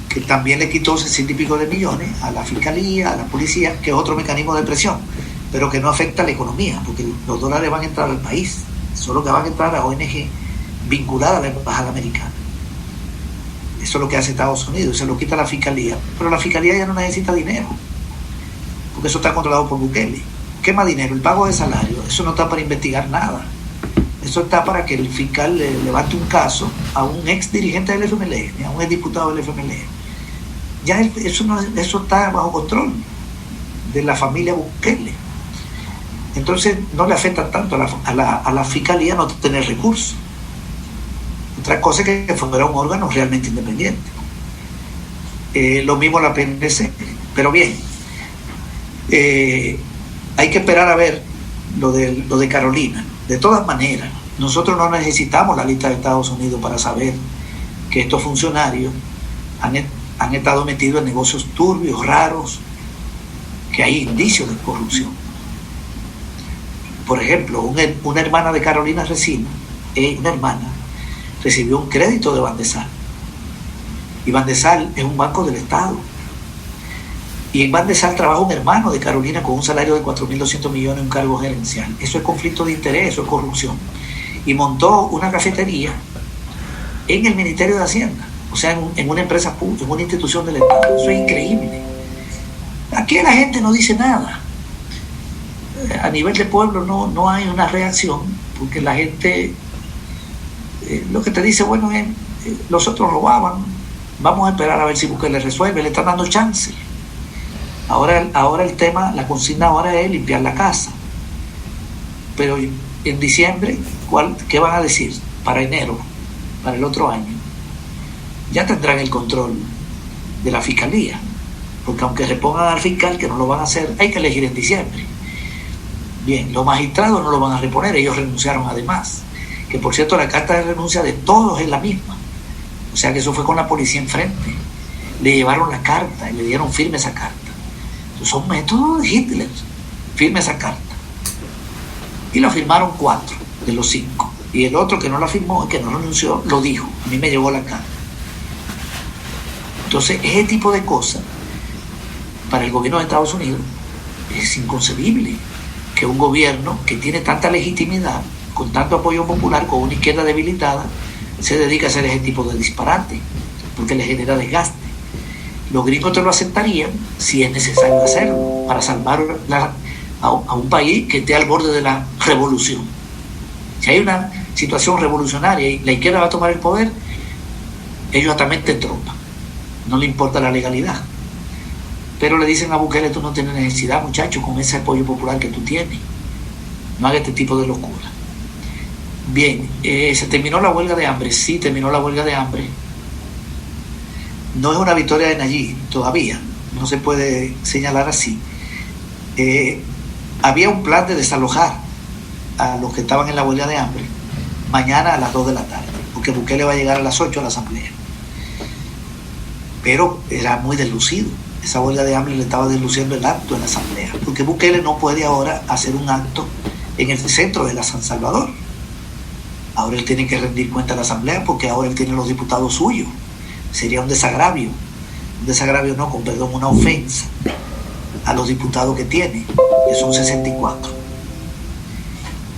que también le quitó 60 y pico de millones a la fiscalía, a la policía, que es otro mecanismo de presión, pero que no afecta a la economía, porque los dólares van a entrar al país, solo que van a entrar a ONG vinculada a la embajada americana. Eso es lo que hace Estados Unidos, se lo quita a la fiscalía, pero la fiscalía ya no necesita dinero, porque eso está controlado por Bukele. ¿Qué más dinero? El pago de salario, eso no está para investigar nada. Eso está para que el fiscal le levante un caso a un ex dirigente del FMLN, a un ex diputado del FMLN. Ya eso está bajo control de la familia Bukele. Entonces no le afecta tanto a la fiscalía no tener recursos. Otra cosa es que fuera un órgano realmente independiente. Lo mismo la PNC. Pero bien, hay que esperar a ver lo de Carolina. De todas maneras, nosotros no necesitamos la lista de Estados Unidos para saber que estos funcionarios han estado metidos en negocios turbios, raros, que hay indicios de corrupción. Por ejemplo, una hermana de Carolina Resina, una hermana, recibió un crédito de Bandesal. Y Bandesal es un banco del Estado. Y en Bandesal trabaja un hermano de Carolina con un salario de 4.200 millones en un cargo gerencial. Eso es conflicto de interés, eso es corrupción. Y montó una cafetería en el Ministerio de Hacienda, o sea, en una empresa pública, en una institución del Estado. Eso es increíble. Aquí la gente no dice nada. A nivel de pueblo no hay una reacción, porque la gente lo que te dice, bueno, es los otros robaban, vamos a esperar a ver si Bukele resuelve, le están dando chance. Ahora el tema, la consigna ahora es limpiar la casa. Pero en diciembre, ¿qué van a decir? Para enero, para el otro año, ya tendrán el control de la fiscalía. Porque aunque repongan al fiscal, que no lo van a hacer, hay que elegir en diciembre. Bien, los magistrados no lo van a reponer, ellos renunciaron además. Que por cierto, la carta de renuncia de todos es la misma. O sea que eso fue con la policía enfrente. Le llevaron la carta y le dieron firme esa carta. Son métodos de Hitler. Firme esa carta. Y la firmaron 4 de los 5. Y el otro que no la firmó, que no renunció, lo dijo. A mí me llegó la carta. Entonces, ese tipo de cosas, para el gobierno de Estados Unidos, es inconcebible que un gobierno que tiene tanta legitimidad, con tanto apoyo popular, con una izquierda debilitada, se dedique a hacer ese tipo de disparate, porque le genera desgaste. Los gringos te lo aceptarían si es necesario hacerlo para salvar a un país que esté al borde de la revolución. Si hay una situación revolucionaria y la izquierda va a tomar el poder, ellos hasta meten tropa. No le importa la legalidad. Pero le dicen a Bukele, tú no tienes necesidad, muchacho, con ese apoyo popular que tú tienes. No hagas este tipo de locura. Bien, se terminó la huelga de hambre. Sí, terminó la huelga de hambre. No es una victoria de Nayib todavía, no se puede señalar así. Había un plan de desalojar a los que estaban en la huelga de hambre mañana a las 2 de la tarde, porque Bukele va a llegar a las 8 a la asamblea. Pero era muy deslucido. Esa huelga de hambre le estaba desluciendo el acto en la asamblea, porque Bukele no puede ahora hacer un acto en el centro de la San Salvador. Ahora él tiene que rendir cuenta a la asamblea, porque ahora él tiene los diputados suyos. Sería un desagravio no, con perdón, una ofensa a los diputados que tiene, que son 64,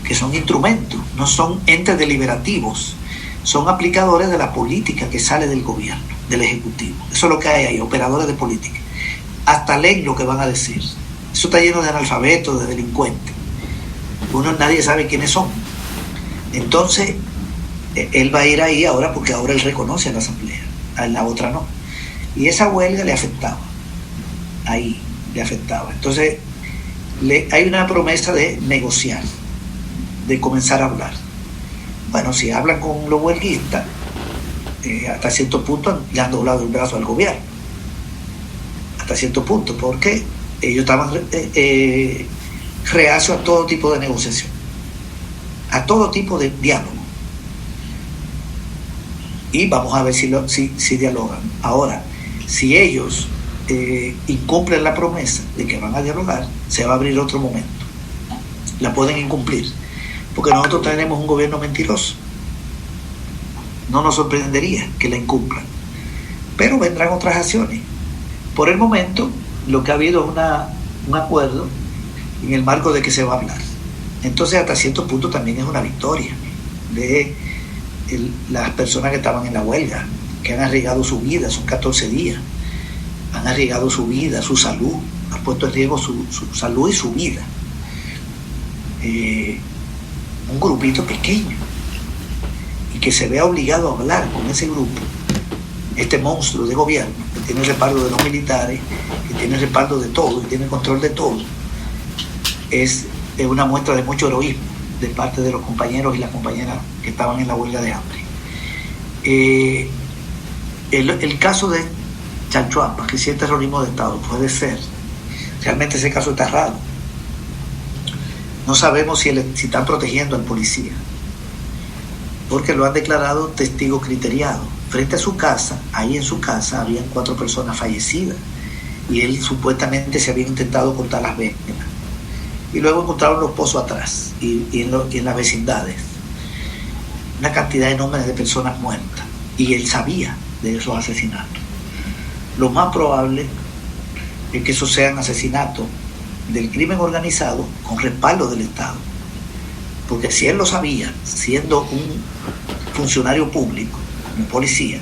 que son instrumentos, no son entes deliberativos. son aplicadores de la política que sale del gobierno, del Ejecutivo. Eso es lo que hay ahí, operadores de política. Hasta leen lo que van a decir. Eso está lleno de analfabetos, de delincuentes. Nadie sabe quiénes son. Entonces, él va a ir ahí ahora porque ahora él reconoce a la asamblea, a la otra no. Y esa huelga le afectaba. Ahí le afectaba. Entonces, hay una promesa de negociar, de comenzar a hablar. Bueno, si hablan con los huelguistas, hasta cierto punto le han doblado el brazo al gobierno. Hasta cierto punto, porque ellos estaban reacios a todo tipo de negociación, a todo tipo de diálogo. Y vamos a ver si dialogan. Ahora, si ellos incumplen la promesa de que van a dialogar, se va a abrir otro momento. La pueden incumplir, porque nosotros tenemos un gobierno mentiroso. No nos sorprendería que la incumplan, pero vendrán otras acciones. Por el momento, lo que ha habido es un acuerdo en el marco de que se va a hablar. Entonces, hasta cierto punto también es una victoria de las personas que estaban en la huelga, que han arriesgado su vida, son 14 días, han arriesgado su vida, su salud, han puesto en riesgo su salud y su vida. Un grupito pequeño, y que se vea obligado a hablar con ese grupo, este monstruo de gobierno, que tiene el respaldo de los militares, que tiene el respaldo de todo, y tiene el control de todo, es una muestra de mucho heroísmo de parte de los compañeros y las compañeras que estaban en la huelga de hambre. El caso de Chalchuapa, que si es terrorismo de Estado, puede ser. Realmente ese caso está raro. No sabemos si están protegiendo al policía, porque lo han declarado testigo criteriado. Frente a su casa, ahí en su casa, habían 4 personas fallecidas, y él supuestamente se había intentado cortar las venas. Y luego encontraron los pozos atrás y en las vecindades. Una cantidad enorme de personas muertas. Y él sabía de esos asesinatos. Lo más probable es que esos sean asesinatos del crimen organizado con respaldo del Estado. Porque si él lo sabía, siendo un funcionario público, un policía,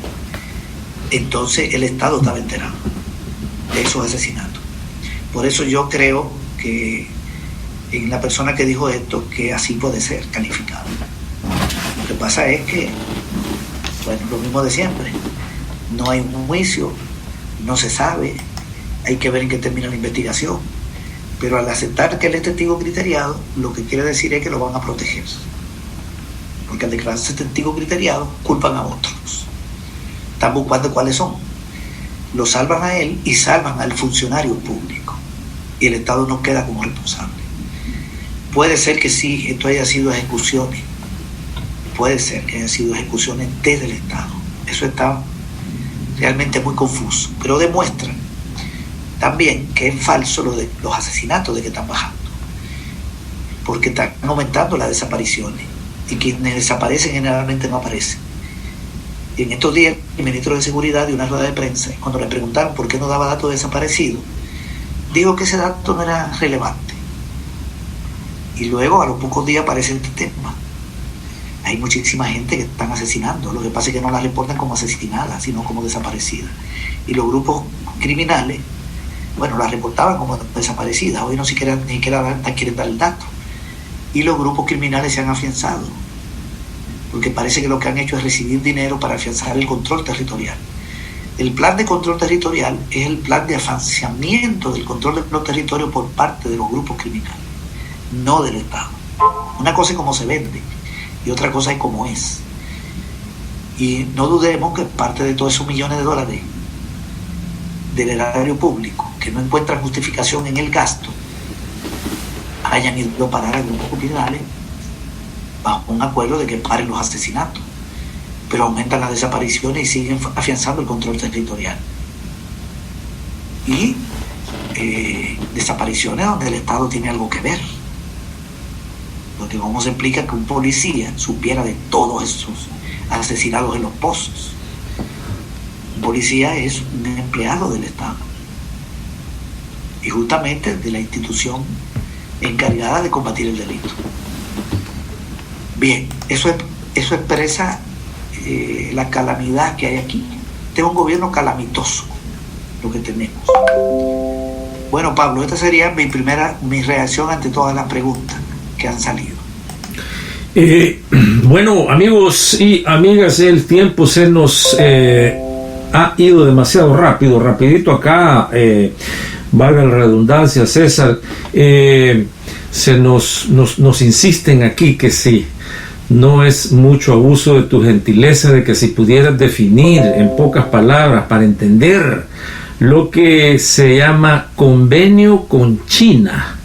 entonces el Estado estaba enterado de esos asesinatos. Por eso yo creo que en la persona que dijo esto, que así puede ser calificado. Lo que pasa es que, bueno, lo mismo de siempre. No hay un juicio, no se sabe, hay que ver en qué termina la investigación. Pero al aceptar que él es testigo criteriado, lo que quiere decir es que lo van a proteger. Porque al declararse testigo criteriado, culpan a otros. Están buscando cuáles son. Lo salvan a él y salvan al funcionario público. Y el Estado no queda como responsable. Puede ser que sí, esto haya sido ejecuciones. Puede ser que hayan sido ejecuciones desde el Estado. Eso está realmente muy confuso. Pero demuestra también que es falso lo de los asesinatos de que están bajando. Porque están aumentando las desapariciones. Y quienes desaparecen generalmente no aparecen. Y en estos días el ministro de Seguridad dio una rueda de prensa, cuando le preguntaron por qué no daba datos de desaparecidos, dijo que ese dato no era relevante. Y luego a los pocos días aparece este tema. Hay muchísima gente que están asesinando. Lo que pasa es que no la reportan como asesinada, sino como desaparecida. Y los grupos criminales, bueno, la reportaban como desaparecida. Hoy ni siquiera quieren dar el dato. Y los grupos criminales se han afianzado, porque parece que lo que han hecho es recibir dinero para afianzar el control territorial. El plan de control territorial es el plan de afianzamiento del control de los territorios por parte de los grupos criminales, no del Estado. Una cosa es cómo se vende y otra cosa es cómo es. Y no dudemos que parte de todos esos millones de dólares del erario público que no encuentran justificación en el gasto hayan ido a parar a grupos criminales bajo un acuerdo de que paren los asesinatos, pero aumentan las desapariciones y siguen afianzando el control territorial. Y desapariciones donde el Estado tiene algo que ver. Porque cómo se explica que un policía supiera de todos esos asesinados en los pozos. Un policía es un empleado del Estado y justamente de la institución encargada de combatir el delito. Bien, eso expresa la calamidad que hay aquí. Este es un gobierno calamitoso, lo que tenemos. Bueno, Pablo, esta sería mi reacción ante todas las preguntas que han salido. Bueno, amigos y amigas, el tiempo se nos ha ido demasiado rápido, rapidito acá, valga la redundancia, César, se nos insisten aquí que sí, no es mucho abuso de tu gentileza, de que si pudieras definir en pocas palabras para entender lo que se llama convenio con China.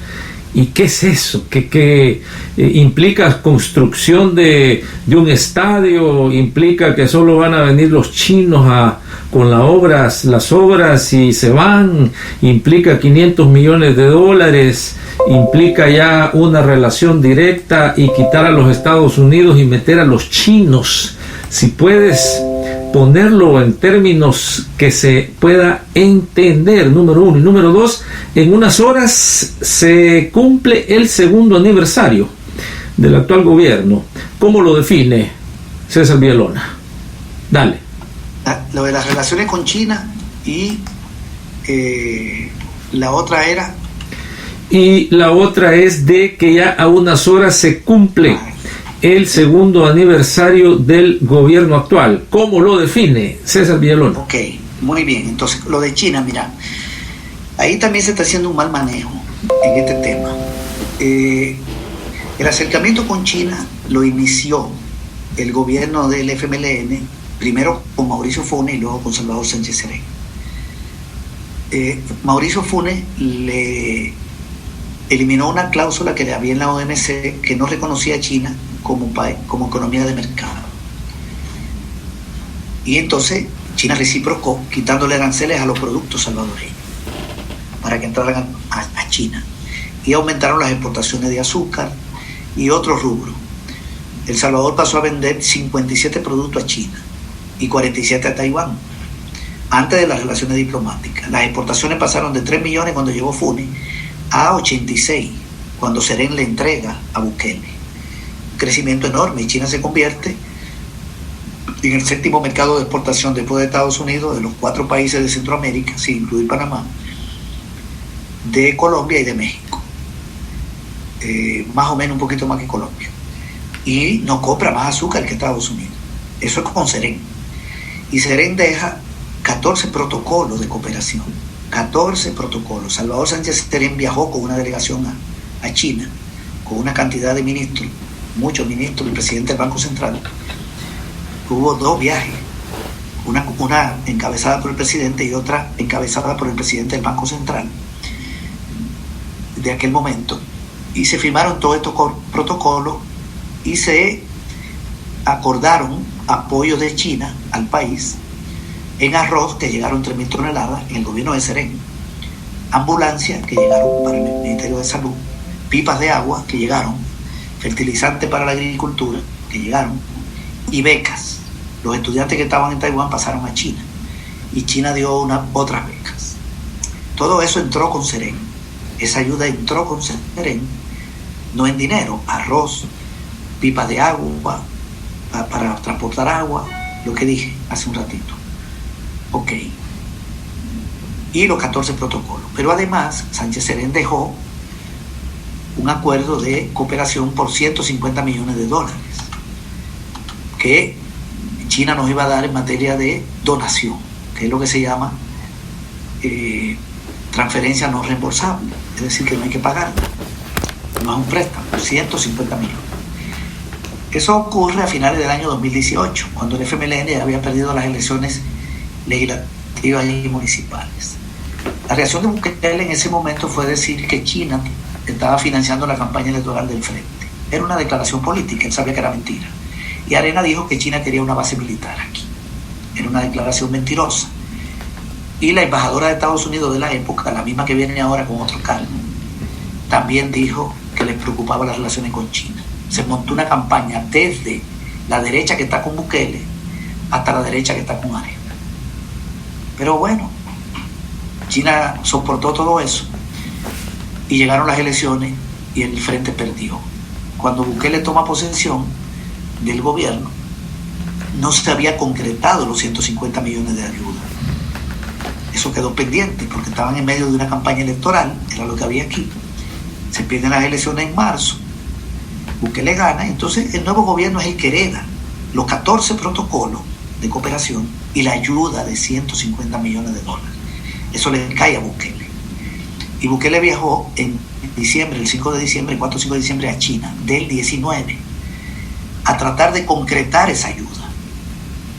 ¿Y qué es eso? ¿Qué implica construcción de un estadio? ¿Implica que solo van a venir los chinos con las obras y se van? ¿Implica 500 millones de dólares? ¿Implica ya una relación directa y quitar a los Estados Unidos y meter a los chinos? Si puedes ponerlo en términos que se pueda entender, número uno. Y número dos, en unas horas se cumple el 2º aniversario del actual gobierno. ¿Cómo lo define César Villalona? Dale. Lo de las relaciones con China y la otra era... Y la otra es de que ya a unas horas se cumple el 2º aniversario del gobierno actual. ¿Cómo lo define César Villalona? Ok, muy bien. Entonces, lo de China, mira, ahí también se está haciendo un mal manejo en este tema. El acercamiento con China lo inició el gobierno del FMLN, primero con Mauricio Funes y luego con Salvador Sánchez Serén. Mauricio Funes le eliminó una cláusula que había en la OMC que no reconocía a China como economía de mercado. Y entonces China reciprocó quitándole aranceles a los productos salvadoreños para que entraran a China, y aumentaron las exportaciones de azúcar y otros rubros. El Salvador pasó a vender 57 productos a China y 47 a Taiwán antes de las relaciones diplomáticas. Las exportaciones pasaron de 3 millones cuando llegó Funes a 86 cuando Serén le entrega a Bukele. Crecimiento enorme, y China se convierte en el 7º mercado de exportación después de Estados Unidos, de los 4 países de Centroamérica, sin incluir Panamá, de Colombia y de México, más o menos un poquito más que Colombia, y no compra más azúcar que Estados Unidos. Eso es con Serén, y Serén deja 14 protocolos de cooperación, 14 protocolos. Salvador Sánchez Serén viajó con una delegación a China, con una cantidad de ministros, muchos ministros, el presidente del Banco Central. Hubo 2 viajes, una encabezada por el presidente y otra encabezada por el presidente del Banco Central de aquel momento, y se firmaron todos estos protocolos y se acordaron apoyo de China al país en arroz, que llegaron 3.000 toneladas en el gobierno de Serén, ambulancias que llegaron para el Ministerio de Salud, pipas de agua que llegaron, fertilizantes para la agricultura que llegaron, y becas. Los estudiantes que estaban en Taiwán pasaron a China y China dio otras becas. Todo eso entró con Serén. Esa ayuda entró con Serén, no en dinero, arroz, pipas de agua para transportar agua, lo que dije hace un ratito. Ok. Y los 14 protocolos. Pero además, Sánchez Serén dejó un acuerdo de cooperación por 150 millones de dólares que China nos iba a dar en materia de donación, que es lo que se llama transferencia no reembolsable, es decir, que no hay que pagar, no es un préstamo, 150 millones. Eso ocurre a finales del año 2018, cuando el FMLN había perdido las elecciones legislativas y municipales. La reacción de Bukele en ese momento fue decir que China estaba financiando la campaña electoral del Frente. Era una declaración política, él sabía que era mentira. Y Arena dijo que China quería una base militar aquí. Era una declaración mentirosa. Y la embajadora de Estados Unidos de la época, la misma que viene ahora con otro cargo, también dijo que les preocupaba las relaciones con China. Se montó una campaña desde la derecha que está con Bukele hasta la derecha que está con Arena. Pero bueno, China soportó todo eso y llegaron las elecciones y el Frente perdió. Cuando Bukele toma posesión del gobierno, no se había concretado los 150 millones de ayuda. Eso quedó pendiente porque estaban en medio de una campaña electoral, era lo que había aquí. Se pierden las elecciones en marzo, Bukele gana, entonces el nuevo gobierno es el que hereda los 14 protocolos de cooperación y la ayuda de 150 millones de dólares. Eso le cae a Bukele. Y Bukele viajó en diciembre, el 5 de diciembre, el 4 o 5 de diciembre a China, del 19, a tratar de concretar esa ayuda.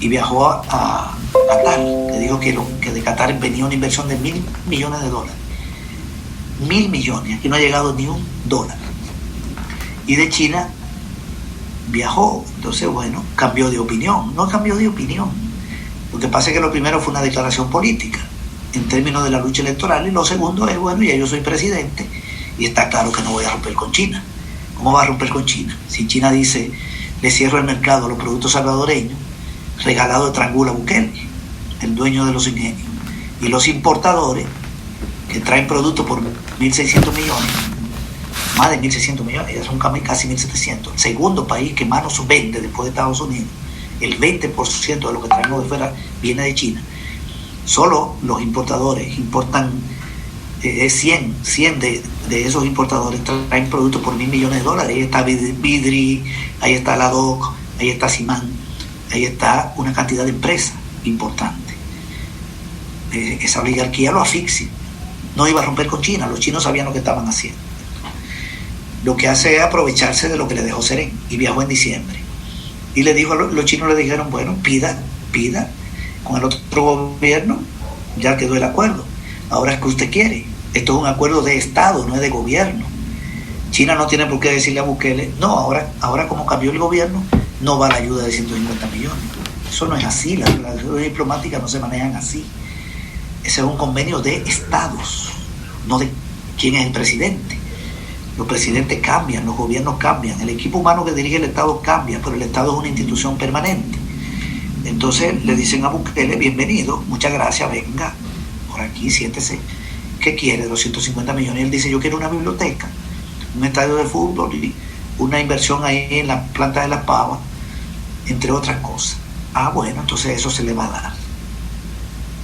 Y viajó a Qatar, que dijo que de Qatar venía una inversión de $1.000 millones. 1.000 millones, aquí no ha llegado ni un dólar. Y de China viajó, entonces bueno, cambió de opinión. No cambió de opinión. Lo que pasa es que lo primero fue una declaración política en términos de la lucha electoral, y lo segundo es, bueno, ya yo soy presidente y está claro que no voy a romper con China. ¿Cómo va a romper con China? Si China dice, le cierro el mercado a los productos salvadoreños, regalado de Trangula Bukele, el dueño de los ingenios, y los importadores que traen productos por 1.600 millones, más de 1.600 millones, ya son casi 1.700. El segundo país que más nos vende después de Estados Unidos, el 20% de lo que traemos de fuera viene de China. Solo los importadores importan 100 de esos importadores traen productos por $1.000 millones. Ahí está Vidri, ahí está la DOC, ahí está Simán, ahí está una cantidad de empresas importantes. Esa oligarquía lo asfixia. No iba a romper con China, los chinos sabían lo que estaban haciendo. Lo que hace es aprovecharse de lo que le dejó Serén, y viajó en diciembre. Y le dijo, los chinos le dijeron, bueno, pida, con el otro gobierno ya quedó el acuerdo. Ahora es que usted quiere. Esto es un acuerdo de Estado, no es de gobierno. China no tiene por qué decirle a Bukele, no, ahora como cambió el gobierno, no va la ayuda de 150 millones. Eso no es así, las relaciones diplomáticas no se manejan así. Ese es un convenio de estados, no de quién es el presidente. Los presidentes cambian, los gobiernos cambian, el equipo humano que dirige el Estado cambia, pero el Estado es una institución permanente. Entonces le dicen a Bukele, bienvenido, muchas gracias, venga, por aquí, siéntese. ¿Qué quiere de los 150 millones? Y él dice, yo quiero una biblioteca, un estadio de fútbol y una inversión ahí en la planta de Las Pavas, entre otras cosas. Ah, bueno, entonces eso se le va a dar.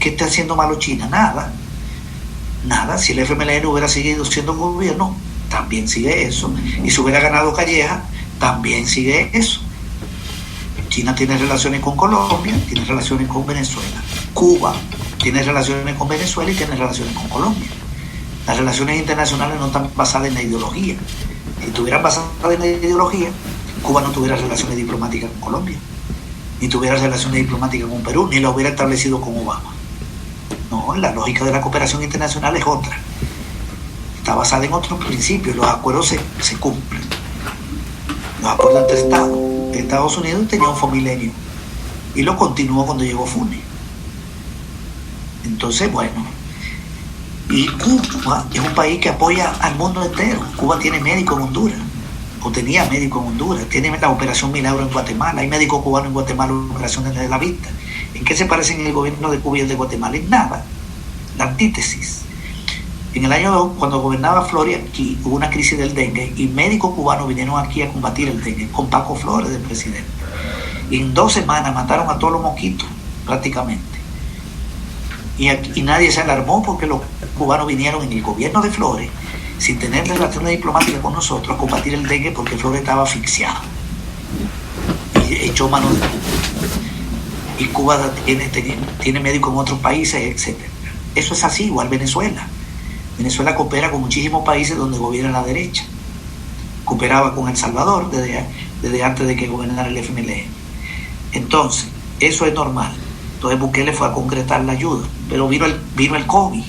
¿Qué está haciendo malo China? Nada. Si el FMLN hubiera seguido siendo gobierno, también sigue eso. Y si hubiera ganado Calleja, también sigue eso. China tiene relaciones con Colombia, tiene relaciones con Venezuela. Cuba tiene relaciones con Venezuela y tiene relaciones con Colombia. Las relaciones internacionales no están basadas en la ideología. Si estuvieran basadas en la ideología, Cuba no tuviera relaciones diplomáticas con Colombia, ni tuviera relaciones diplomáticas con Perú, ni la hubiera establecido con Obama. No, la lógica de la cooperación internacional es otra. Está basada en otros principios. Los acuerdos se cumplen. Los acuerdos entre Estados. Estados Unidos tenía un fomilenio y lo continuó cuando llegó Funes. Entonces, bueno, y Cuba es un país que apoya al mundo entero. Cuba tiene médico en Honduras, o tenía médico en Honduras, tiene la Operación Milagro en Guatemala, hay médicos cubanos en Guatemala, operaciones de la vista. ¿En qué se parecen el gobierno de Cuba y el de Guatemala? En nada, la antítesis. En el año 2, cuando gobernaba Flores aquí, hubo una crisis del dengue y médicos cubanos vinieron aquí a combatir el dengue con Paco Flores de presidente. Y en 2 semanas mataron a todos los mosquitos, prácticamente. Y nadie se alarmó porque los cubanos vinieron en el gobierno de Flores, sin tener relaciones diplomáticas con nosotros, a combatir el dengue porque Flores estaba asfixiado. Y echó mano de Cuba. Y Cuba tiene médicos en otros países, etc. Eso es así, igual Venezuela. Venezuela coopera con muchísimos países donde gobierna la derecha. Cooperaba con El Salvador desde antes de que gobernara el FMLN. Entonces, eso es normal. Entonces Bukele fue a concretar la ayuda, pero vino el COVID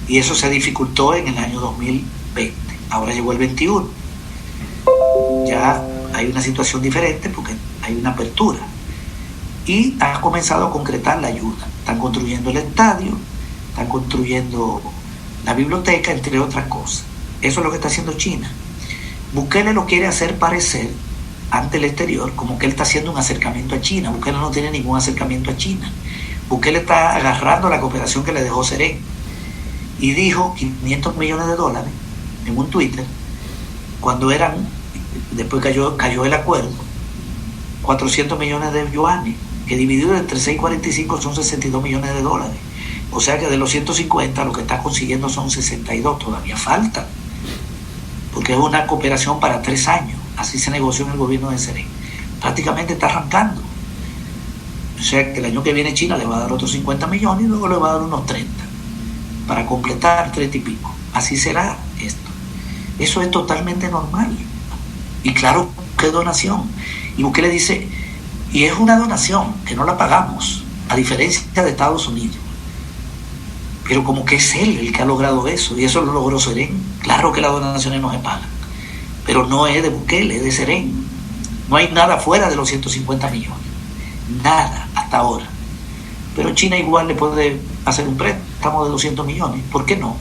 y eso se dificultó en el año 2020. Ahora llegó el 21. Ya hay una situación diferente porque hay una apertura y han comenzado a concretar la ayuda. Están construyendo el estadio, están construyendo la biblioteca, entre otras cosas. Eso es lo que está haciendo China. Bukele lo quiere hacer parecer ante el exterior como que él está haciendo un acercamiento a China. Bukele no tiene ningún acercamiento a China. Bukele está agarrando la cooperación que le dejó Serén y dijo $500 millones en un Twitter cuando después cayó el acuerdo, 400 millones de yuanes, que dividido entre 6.45 son 62 millones de dólares. O sea que de los 150 lo que está consiguiendo son 62, todavía falta, porque es una cooperación para 3 años, así se negoció en el gobierno de Serén. Prácticamente está arrancando. O sea que el año que viene China le va a dar otros 50 millones y luego le va a dar unos 30 para completar 30 y pico. Así será esto. Eso es totalmente normal. Y claro que es donación. Y Bukele dice, y es una donación que no la pagamos, a diferencia de Estados Unidos. Pero como que es él el que ha logrado eso, y eso lo logró Serén. Claro que las donaciones no se pagan, pero no es de Bukele, es de Serén. No hay nada fuera de los 150 millones. Nada, hasta ahora. Pero China igual le puede hacer un préstamo de 200 millones. ¿Por qué no?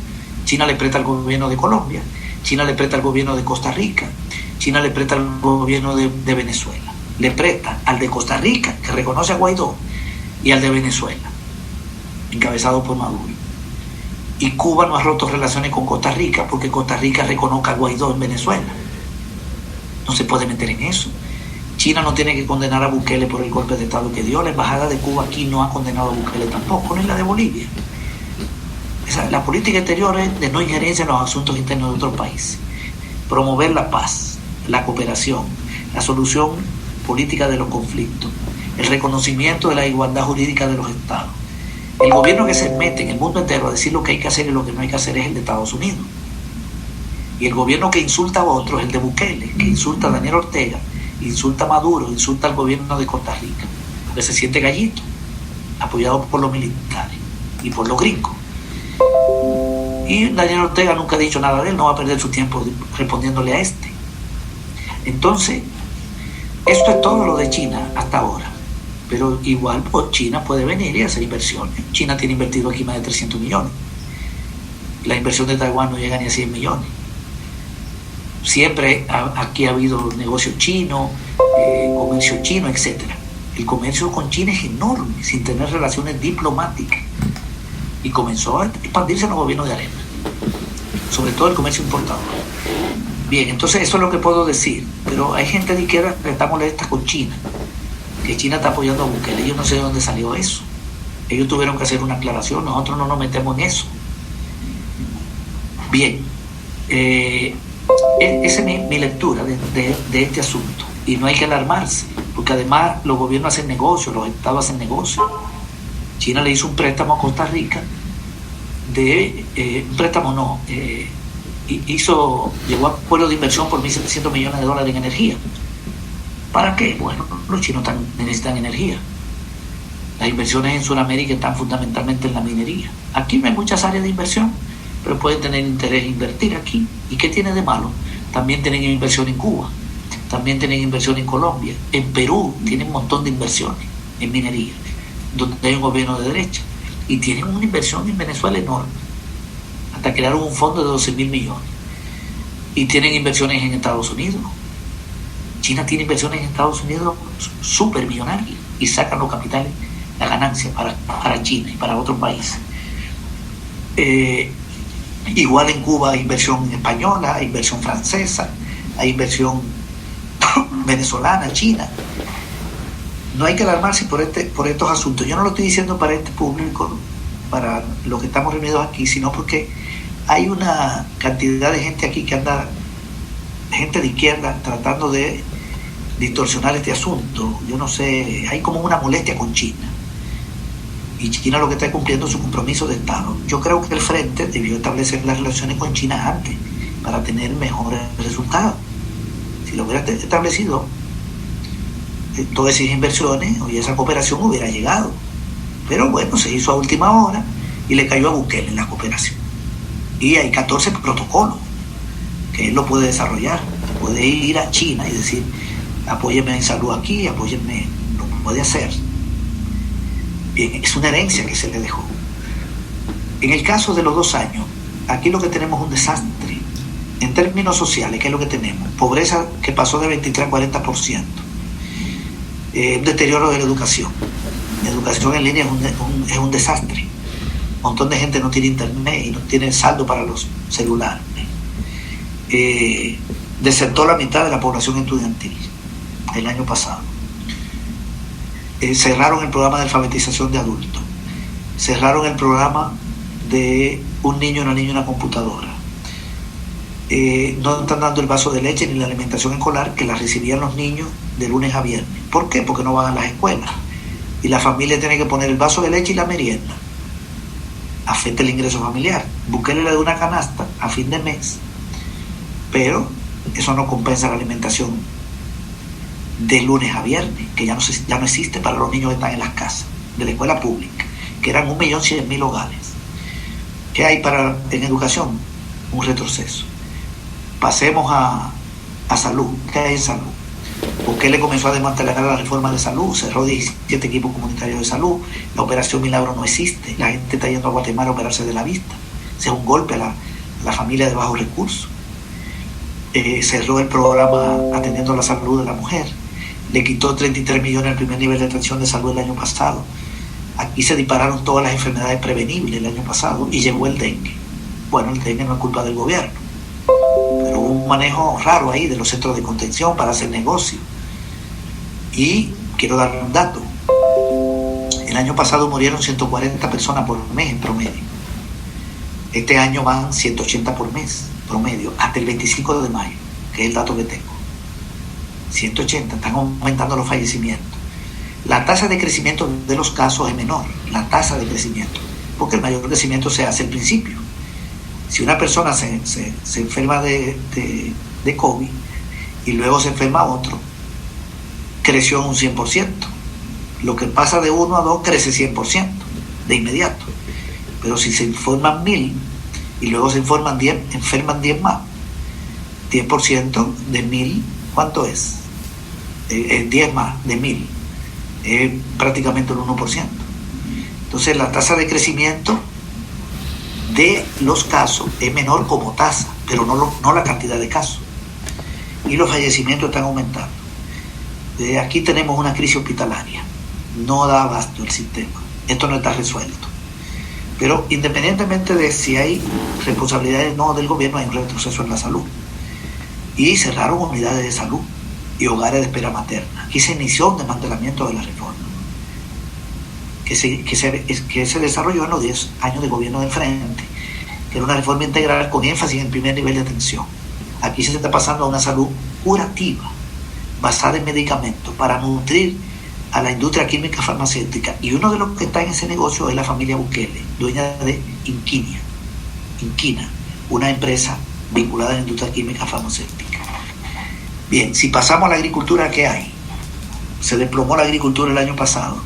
China le presta al gobierno de Colombia, China le presta al gobierno de Costa Rica, China le presta al gobierno de Venezuela. Le presta al de Costa Rica, que reconoce a Guaidó, y al de Venezuela, encabezado por Maduro. Y Cuba no ha roto relaciones con Costa Rica porque Costa Rica reconozca a Guaidó en Venezuela. No se puede meter en eso. China no tiene que condenar a Bukele por el golpe de Estado que dio. La embajada de Cuba aquí no ha condenado a Bukele tampoco, ni la de Bolivia. La política exterior es de no injerencia en los asuntos internos de otro país. Promover la paz, la cooperación, la solución política de los conflictos, el reconocimiento de la igualdad jurídica de los estados. El gobierno que se mete en el mundo entero a decir lo que hay que hacer y lo que no hay que hacer es el de Estados Unidos. Y el gobierno que insulta a otros es el de Bukele, que insulta a Daniel Ortega, insulta a Maduro, insulta al gobierno de Costa Rica, porque se siente gallito, apoyado por los militares y por los gringos. Y Daniel Ortega nunca ha dicho nada de él, no va a perder su tiempo respondiéndole a este. Entonces, esto es todo lo de China hasta ahora. Pero igual pues, China puede venir y hacer inversiones. China tiene invertido aquí más de 300 millones. La inversión de Taiwán no llega ni a 100 millones. Siempre aquí ha habido negocio chino, comercio chino, etc. El comercio con China es enorme, sin tener relaciones diplomáticas. Y comenzó a expandirse en los gobiernos de arena, sobre todo el comercio importador. Bien, entonces eso es lo que puedo decir. Pero hay gente de izquierda que está molesta con China, que China está apoyando a Bukele. Yo no sé de dónde salió eso. Ellos tuvieron que hacer una aclaración, nosotros no nos metemos en eso. Bien, esa es mi lectura de este asunto. Y no hay que alarmarse, porque además los gobiernos hacen negocios, los estados hacen negocios. China le hizo un préstamo a Costa Rica llegó a acuerdo de inversión por 1.700 millones de dólares en energía. ¿Para qué? Bueno, los chinos necesitan energía. Las inversiones en Sudamérica están fundamentalmente en la minería. Aquí no hay muchas áreas de inversión, pero pueden tener interés en invertir aquí. ¿Y qué tiene de malo? También tienen inversión en Cuba, también tienen inversión en Colombia, en Perú tienen un montón de inversiones en minería, donde hay un gobierno de derecha, y tienen una inversión en Venezuela enorme, hasta crearon un fondo de 12.000 millones, y tienen inversiones en Estados Unidos. China tiene inversiones en Estados Unidos súper millonarias, y sacan los capitales, la ganancia para China y para otros países. Igual en Cuba hay inversión española, hay inversión francesa, hay inversión venezolana, china. No hay que alarmarse por estos asuntos. Yo no lo estoy diciendo para este público, para los que estamos reunidos aquí, sino porque hay una cantidad de gente aquí que anda, gente de izquierda, tratando de distorsionar este asunto. Yo no sé, hay como una molestia con China. Y China lo que está cumpliendo es su compromiso de Estado. Yo creo que el Frente debió establecer las relaciones con China antes para tener mejores resultados. Si lo hubiera establecido, todas esas inversiones y esa cooperación hubiera llegado. Pero bueno, se hizo a última hora y le cayó a Bukele en la cooperación. Y hay 14 protocolos que él lo puede desarrollar. Puede ir a China y decir, apóyeme en salud aquí, apóyeme, lo puede hacer. Bien, es una herencia que se le dejó. En el caso de los 2 años, aquí lo que tenemos es un desastre. En términos sociales, ¿qué es lo que tenemos? Pobreza que pasó de 23 a 40%. Deterioro de la educación. La educación en línea es un desastre. Un montón de gente no tiene internet y no tiene saldo para los celulares. Desertó la mitad de la población estudiantil el año pasado. cerraron el programa de alfabetización de adultos, cerraron el programa de un niño, una niña, una computadora. No están dando el vaso de leche ni la alimentación escolar que la recibían los niños de lunes a viernes. ¿Por qué? Porque no van a las escuelas. Y la familia tiene que poner el vaso de leche y la merienda. Afecta el ingreso familiar. Bukele le da una canasta a fin de mes, pero eso no compensa la alimentación de lunes a viernes, que ya no existe para los niños que están en las casas de la escuela pública, que eran 1.100.000 hogares. ¿Qué hay en educación? Un retroceso. Pasemos a salud. ¿Qué hay en salud? Bukele comenzó a desmantelar la reforma de salud, cerró 17 equipos comunitarios de salud, la operación Milagro no existe, la gente está yendo a Guatemala a operarse de la vista, ese es un golpe a la familia de bajos recursos. Cerró el programa atendiendo la salud de la mujer, le quitó 33 millones al primer nivel de atención de salud el año pasado. Aquí se dispararon todas las enfermedades prevenibles el año pasado y llegó el dengue. Bueno, el dengue no es culpa del gobierno, pero hubo un manejo raro ahí de los centros de contención para hacer negocio. Y quiero dar un dato: el año pasado murieron 140 personas por mes en promedio. Este año van 180 por mes promedio hasta el 25 de mayo, que es el dato que tengo. 180, están aumentando los fallecimientos. La tasa de crecimiento de los casos es menor, la tasa de crecimiento, porque el mayor crecimiento se hace al principio. Si una persona se enferma de COVID y luego se enferma otro, creció en un 100%. Lo que pasa de 1 a 2 crece 100% de inmediato. Pero si se enferman 1.000 y luego se enferman 10 más, 10% de 1.000, ¿cuánto es? 10 más de 1.000, es prácticamente el 1%. Entonces la tasa de crecimiento de los casos es menor como tasa, pero no la cantidad de casos. Y los fallecimientos están aumentando. Aquí tenemos una crisis hospitalaria, no da abasto el sistema, esto no está resuelto. Pero independientemente de si hay responsabilidades no del gobierno, hay un retroceso en la salud. Y cerraron unidades de salud y hogares de espera materna. Aquí se inició un desmantelamiento de la reforma que se desarrolló en los 10 años de gobierno del Frente, que era una reforma integral con énfasis en el primer nivel de atención. Aquí se está pasando a una salud curativa, basada en medicamentos, para nutrir a la industria química farmacéutica. Y uno de los que está en ese negocio es la familia Bukele, dueña de Inquina, una empresa vinculada a la industria química farmacéutica. Bien, si pasamos a la agricultura, ¿qué hay? Se desplomó la agricultura el año pasado.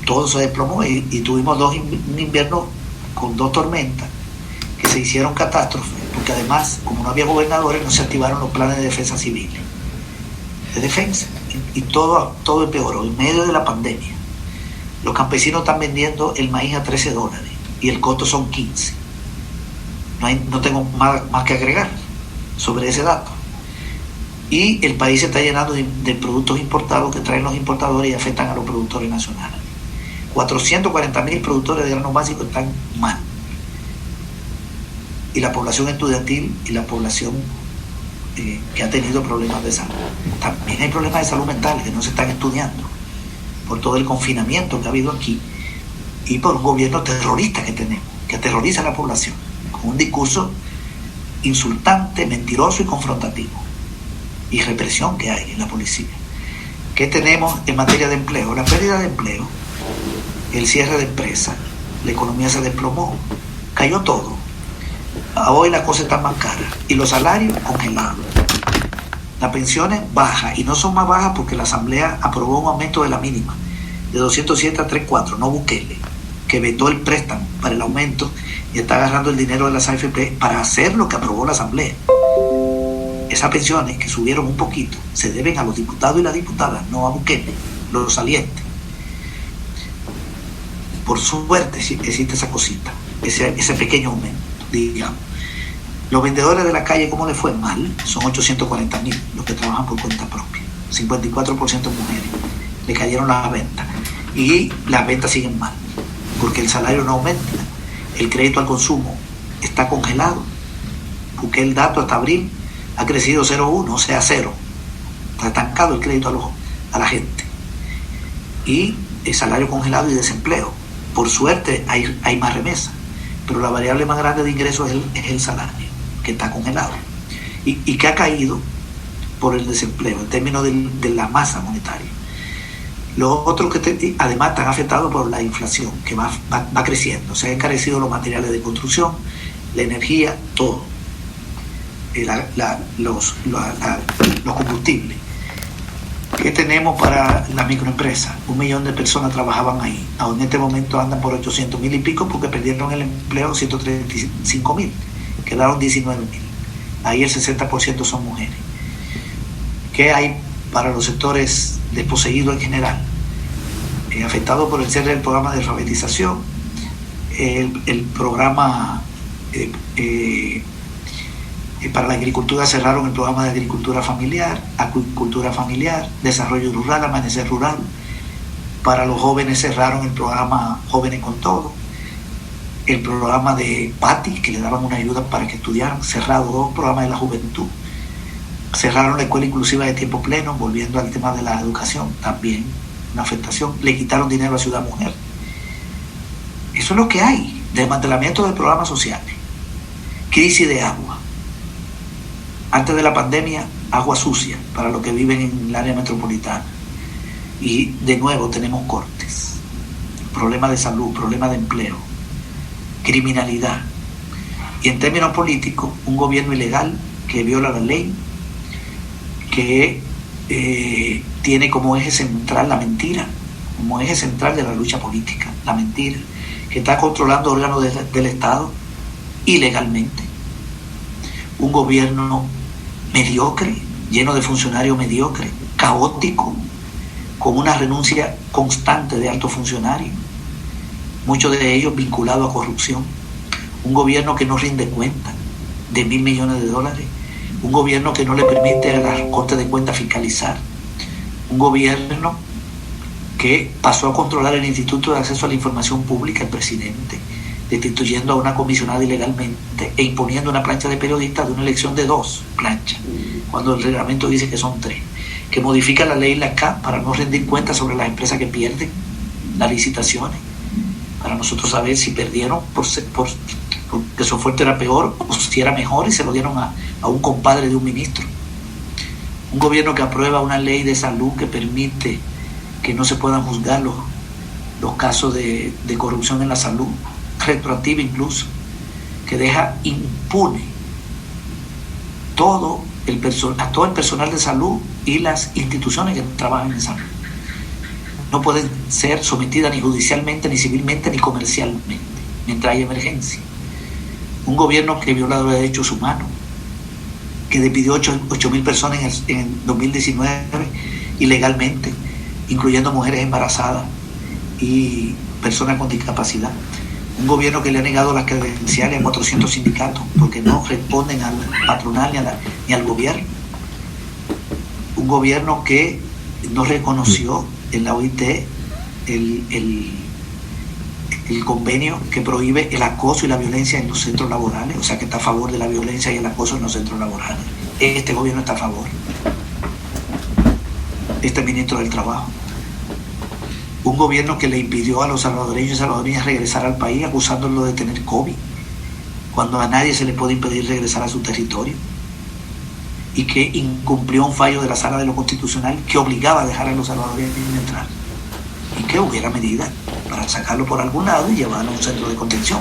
Todo se desplomó y tuvimos un invierno con 2 tormentas que se hicieron catástrofes, porque además, como no había gobernadores, no se activaron los planes de defensa civiles. De defensa. Y todo empeoró en medio de la pandemia. Los campesinos están vendiendo el maíz a $13 y el costo son 15. No tengo más que agregar sobre ese dato. Y el país se está llenando de productos importados que traen los importadores y afectan a los productores nacionales. 440.000 productores de granos básicos están mal. Y la población estudiantil y la población que ha tenido problemas de salud. También hay problemas de salud mental que no se están estudiando por todo el confinamiento que ha habido aquí y por un gobierno terrorista que tenemos, que aterroriza a la población con un discurso insultante, mentiroso y confrontativo, y represión que hay en la policía. ¿Qué tenemos en materia de empleo? La pérdida de empleo, el cierre de empresas, la economía se desplomó, cayó todo. Hoy las cosas están más caras y los salarios congelados. Las pensiones bajas, y no son más bajas porque la Asamblea aprobó un aumento de la mínima de 207 a 3.4, no Bukele, que vetó el préstamo para el aumento y está agarrando el dinero de las AFP para hacer lo que aprobó la Asamblea. Esas pensiones que subieron un poquito se deben a los diputados y las diputadas, no a Bukele, los salientes. Por suerte existe esa cosita, ese pequeño aumento, digamos. Los vendedores de la calle, ¿cómo les fue? Mal. Son 840.000 los que trabajan por cuenta propia. 54% mujeres. Le cayeron las ventas. Y las ventas siguen mal, porque el salario no aumenta. El crédito al consumo está congelado, porque el dato hasta abril ha crecido 0,1, o sea, 0. Está estancado el crédito a la gente. y el salario congelado y desempleo. Por suerte hay más remesas, pero la variable más grande de ingresos es el salario, que está congelado y que ha caído por el desempleo en términos de la masa monetaria. Los otros que además están afectados por la inflación, que va creciendo. Se han encarecido los materiales de construcción, la energía, todo. Los combustibles. ¿Qué tenemos para la microempresa? 1 millón de personas trabajaban ahí. Ahora en este momento andan por 800.000 y pico porque perdieron el empleo 135.000. Quedaron 19.000. Ahí el 60% son mujeres. ¿Qué hay para los sectores desposeídos en general? Afectados por el cierre del programa de alfabetización, el programa para la agricultura cerraron el programa de agricultura familiar, acuicultura familiar, desarrollo rural, amanecer rural. Para los jóvenes cerraron el programa Jóvenes con Todo, el programa de PATI, que le daban una ayuda para que estudiaran, cerrado 2 programas de la juventud. Cerraron la escuela inclusiva de tiempo pleno, volviendo al tema de la educación, también una afectación. Le quitaron dinero a Ciudad Mujer. Eso es lo que hay. Desmantelamiento de programas sociales, crisis de agua. Antes de la pandemia, agua sucia para los que viven en el área metropolitana. Y de nuevo tenemos cortes, problemas de salud, problemas de empleo, criminalidad. Y en términos políticos, un gobierno ilegal que viola la ley, que tiene como eje central la mentira, como eje central de la lucha política, la mentira, que está controlando órganos del Estado ilegalmente. Un gobierno mediocre, lleno de funcionarios mediocres, caótico, con una renuncia constante de altos funcionarios, muchos de ellos vinculados a corrupción. Un gobierno que no rinde cuenta de $1.000 millones, un gobierno que no le permite a la Corte de Cuentas fiscalizar, un gobierno que pasó a controlar el Instituto de Acceso a la Información Pública, el presidente, destituyendo a una comisionada ilegalmente e imponiendo una plancha de periodistas de una elección de 2 planchas, cuando el reglamento dice que son 3, que modifica la ley LACAP para no rendir cuentas sobre las empresas que pierden las licitaciones, para nosotros saber si perdieron porque su oferta era peor o si era mejor y se lo dieron a un compadre de un ministro. Un gobierno que aprueba una ley de salud que permite que no se puedan juzgar los casos de corrupción en la salud, retroactiva incluso, que deja impune todo el personal de salud y las instituciones que trabajan en salud. No pueden ser sometidas ni judicialmente, ni civilmente, ni comercialmente, mientras hay emergencia. Un gobierno que viola los derechos humanos, que despidió 8.000 personas en 2019 ilegalmente, incluyendo mujeres embarazadas y personas con discapacidad. Un gobierno que le ha negado las credenciales a 400 sindicatos porque no responden al patronal ni al gobierno. Un gobierno que no reconoció en la OIT el convenio que prohíbe el acoso y la violencia en los centros laborales, o sea que está a favor de la violencia y el acoso en los centros laborales. Este gobierno está a favor. Este ministro del Trabajo. Un gobierno que le impidió a los salvadoreños y salvadoreñas regresar al país acusándolo de tener COVID, cuando a nadie se le puede impedir regresar a su territorio, y que incumplió un fallo de la Sala de lo Constitucional que obligaba a dejar a los salvadoreños entrar, y que hubiera medidas para sacarlo por algún lado y llevarlo a un centro de contención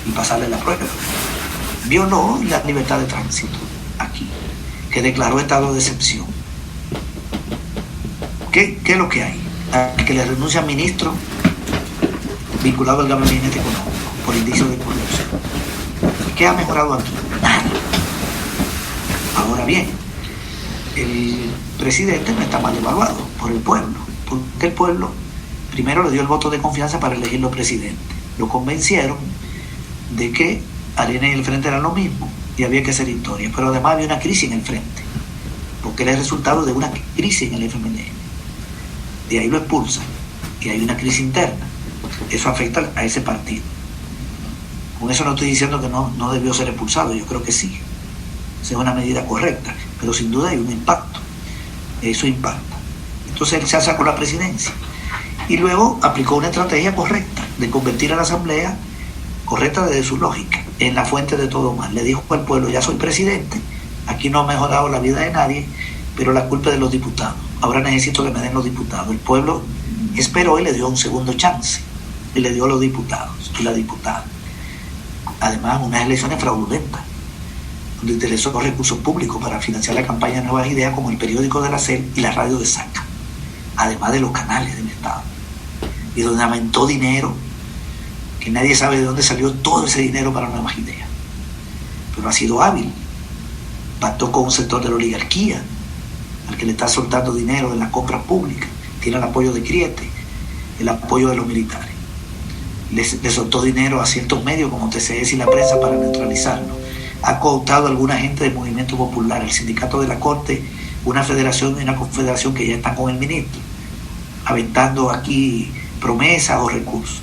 y pasarle la prueba. Violó la libertad de tránsito aquí, que declaró estado de excepción. ¿Qué es lo que hay? Que le renuncia al ministro vinculado al gabinete económico por indicios de corrupción. ¿Qué ha mejorado aquí? Nada. Ahora bien, el presidente no está mal evaluado por el pueblo, porque el pueblo primero le dio el voto de confianza para elegirlo presidente. Lo convencieron de que Arena y el Frente eran lo mismo y había que hacer historia, pero además había una crisis en el Frente, porque era el resultado de una crisis en el FMLN. De ahí lo expulsan y hay una crisis interna. Eso afecta a ese partido. Con eso no estoy diciendo que no debió ser expulsado, yo creo que sí. Esa es una medida correcta, pero sin duda hay un impacto. Eso impacta. Entonces él se alza con la presidencia Y luego aplicó una estrategia correcta de convertir a la Asamblea, correcta desde su lógica, en la fuente de todo mal. Le dijo al pueblo: ya soy presidente, aquí no ha mejorado la vida de nadie, pero la culpa es de los diputados. Ahora necesito que me den los diputados. El pueblo esperó y le dio un segundo chance. Y le dio los diputados y la diputada. Además, unas elecciones fraudulentas, donde utilizó recursos públicos para financiar la campaña de Nuevas Ideas, como el periódico de la SER y la radio de Saca, además de los canales del Estado. Y donde aumentó dinero, que nadie sabe de dónde salió todo ese dinero para Nuevas Ideas. Pero ha sido hábil. Pactó con un sector de la oligarquía, al que le está soltando dinero en las compras públicas. Tiene el apoyo de Criete, el apoyo de los militares. Le soltó dinero a ciertos medios como TCS y la prensa para neutralizarlo. Ha cooptado a alguna gente del movimiento popular, el sindicato de la Corte, una federación y una confederación que ya están con el ministro, aventando aquí promesas o recursos.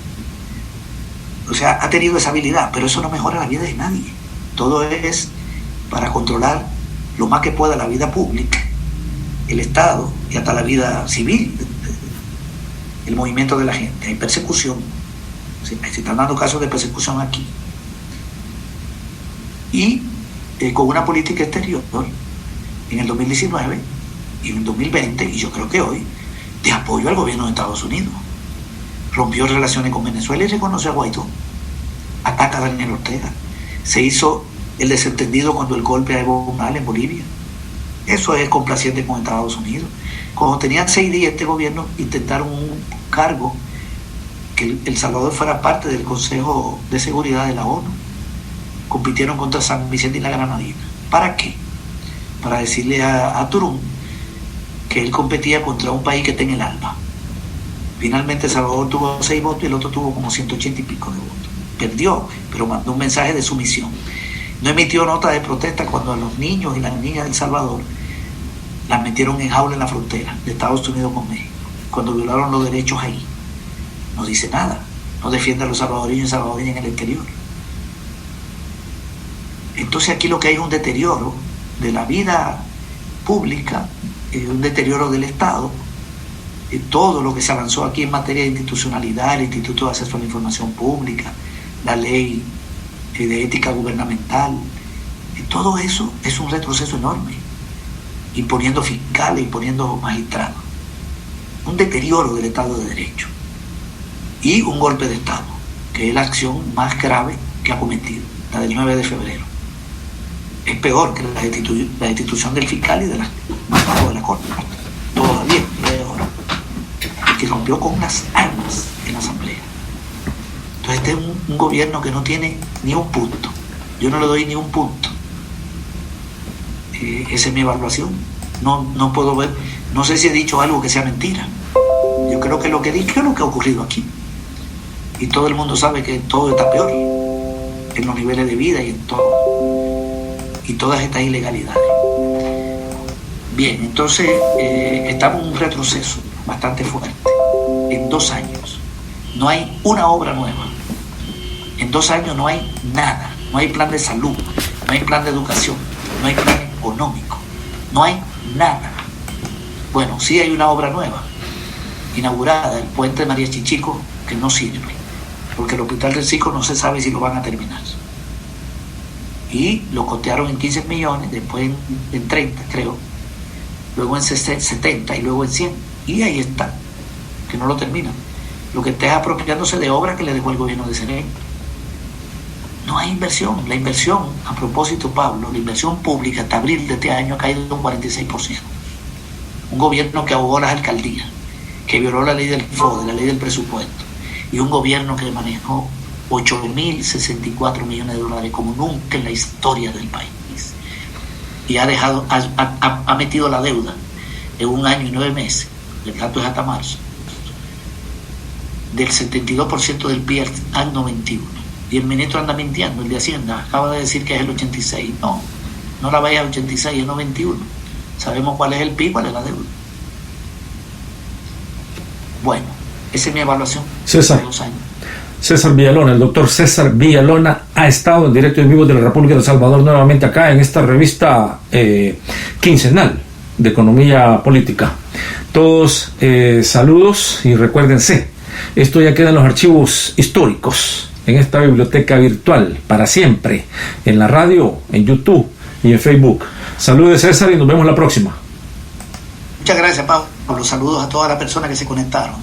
O sea, ha tenido esa habilidad, pero eso no mejora la vida de nadie. Todo es para controlar lo más que pueda la vida pública, el Estado y hasta la vida civil, el movimiento de la gente. Hay persecución, se están dando casos de persecución aquí. Y con una política exterior en el 2019 y en el 2020, y yo creo que hoy, de apoyo al gobierno de Estados Unidos. Rompió relaciones con Venezuela y reconoció a Guaidó. Ataca a Daniel Ortega. Se hizo el desentendido cuando el golpe a Evo Morales en Bolivia. Eso es complaciente con Estados Unidos. Cuando tenían 6 días este gobierno, intentaron un cargo que El Salvador fuera parte del Consejo de Seguridad de la ONU. Compitieron contra San Vicente y la Granadina. ¿Para qué? Para decirle a Turún que él competía contra un país que está en el ALBA. Finalmente El Salvador tuvo 6 votos y el otro tuvo como 180 y pico de votos. Perdió, pero mandó un mensaje de sumisión. No emitió nota de protesta cuando a los niños y las niñas de El Salvador las metieron en jaula en la frontera de Estados Unidos con México, cuando violaron los derechos ahí. No dice nada, no defiende a los salvadoreños y salvadoreñas en el exterior. Entonces aquí lo que hay es un deterioro de la vida pública, un deterioro del Estado. Todo lo que se avanzó aquí en materia de institucionalidad, el Instituto de Acceso a la Información Pública, la ley de ética gubernamental, todo eso es un retroceso enorme, imponiendo fiscales, imponiendo magistrados, un deterioro del Estado de Derecho y un golpe de Estado, que es la acción más grave que ha cometido, la del 9 de febrero. Es peor que la destitución del fiscal y de la Corte, todavía peor, que rompió con las armas en la Asamblea. Entonces este es un gobierno que no tiene ni un punto. Yo no le doy ni un punto. Esa es mi evaluación. No puedo ver, no sé si he dicho algo que sea mentira. Yo creo que lo que he dicho es lo que ha ocurrido aquí. Y todo el mundo sabe que todo está peor en los niveles de vida y en todo. Y todas estas ilegalidades. Bien, entonces estamos en un retroceso bastante fuerte. En 2 años no hay una obra nueva. En 2 años no hay nada. No hay plan de salud, no hay plan de educación, no hay plan económico, no hay nada. Bueno, sí hay una obra nueva, inaugurada, el puente de María Chichico, que no sirve, porque el hospital del Cico no se sabe si lo van a terminar. Y lo costearon en 15 millones, después en 30, creo, luego en 70 y luego en 100. Y ahí está, que no lo terminan. Lo que está es apropiándose de obras que le dejó el gobierno de Serén. No hay inversión. La inversión, a propósito, Pablo, la inversión pública hasta abril de este año ha caído un 46%. Un gobierno que ahogó las alcaldías, que violó la ley del FODE, la ley del presupuesto, y un gobierno que manejó 8.064 millones de dólares como nunca en la historia del país. Y ha metido la deuda en 1 año y 9 meses, el dato es hasta marzo, del 72% del PIB al 91%. Y el ministro anda mintiendo, el de Hacienda acaba de decir que es el 86%. No la vaya al 86%, es 91%. Sabemos cuál es el PIB, cuál es la deuda. Bueno, esa es mi evaluación César. de 2 años. César Villalona, el doctor César Villalona ha estado en directo y en vivo de la República de El Salvador nuevamente acá en esta revista quincenal de economía política. Todos saludos y recuérdense, esto ya queda en los archivos históricos, en esta biblioteca virtual, para siempre, en la radio, en YouTube y en Facebook. Saludos, César, y nos vemos la próxima. Muchas gracias, Pablo. Saludos a todas las personas que se conectaron.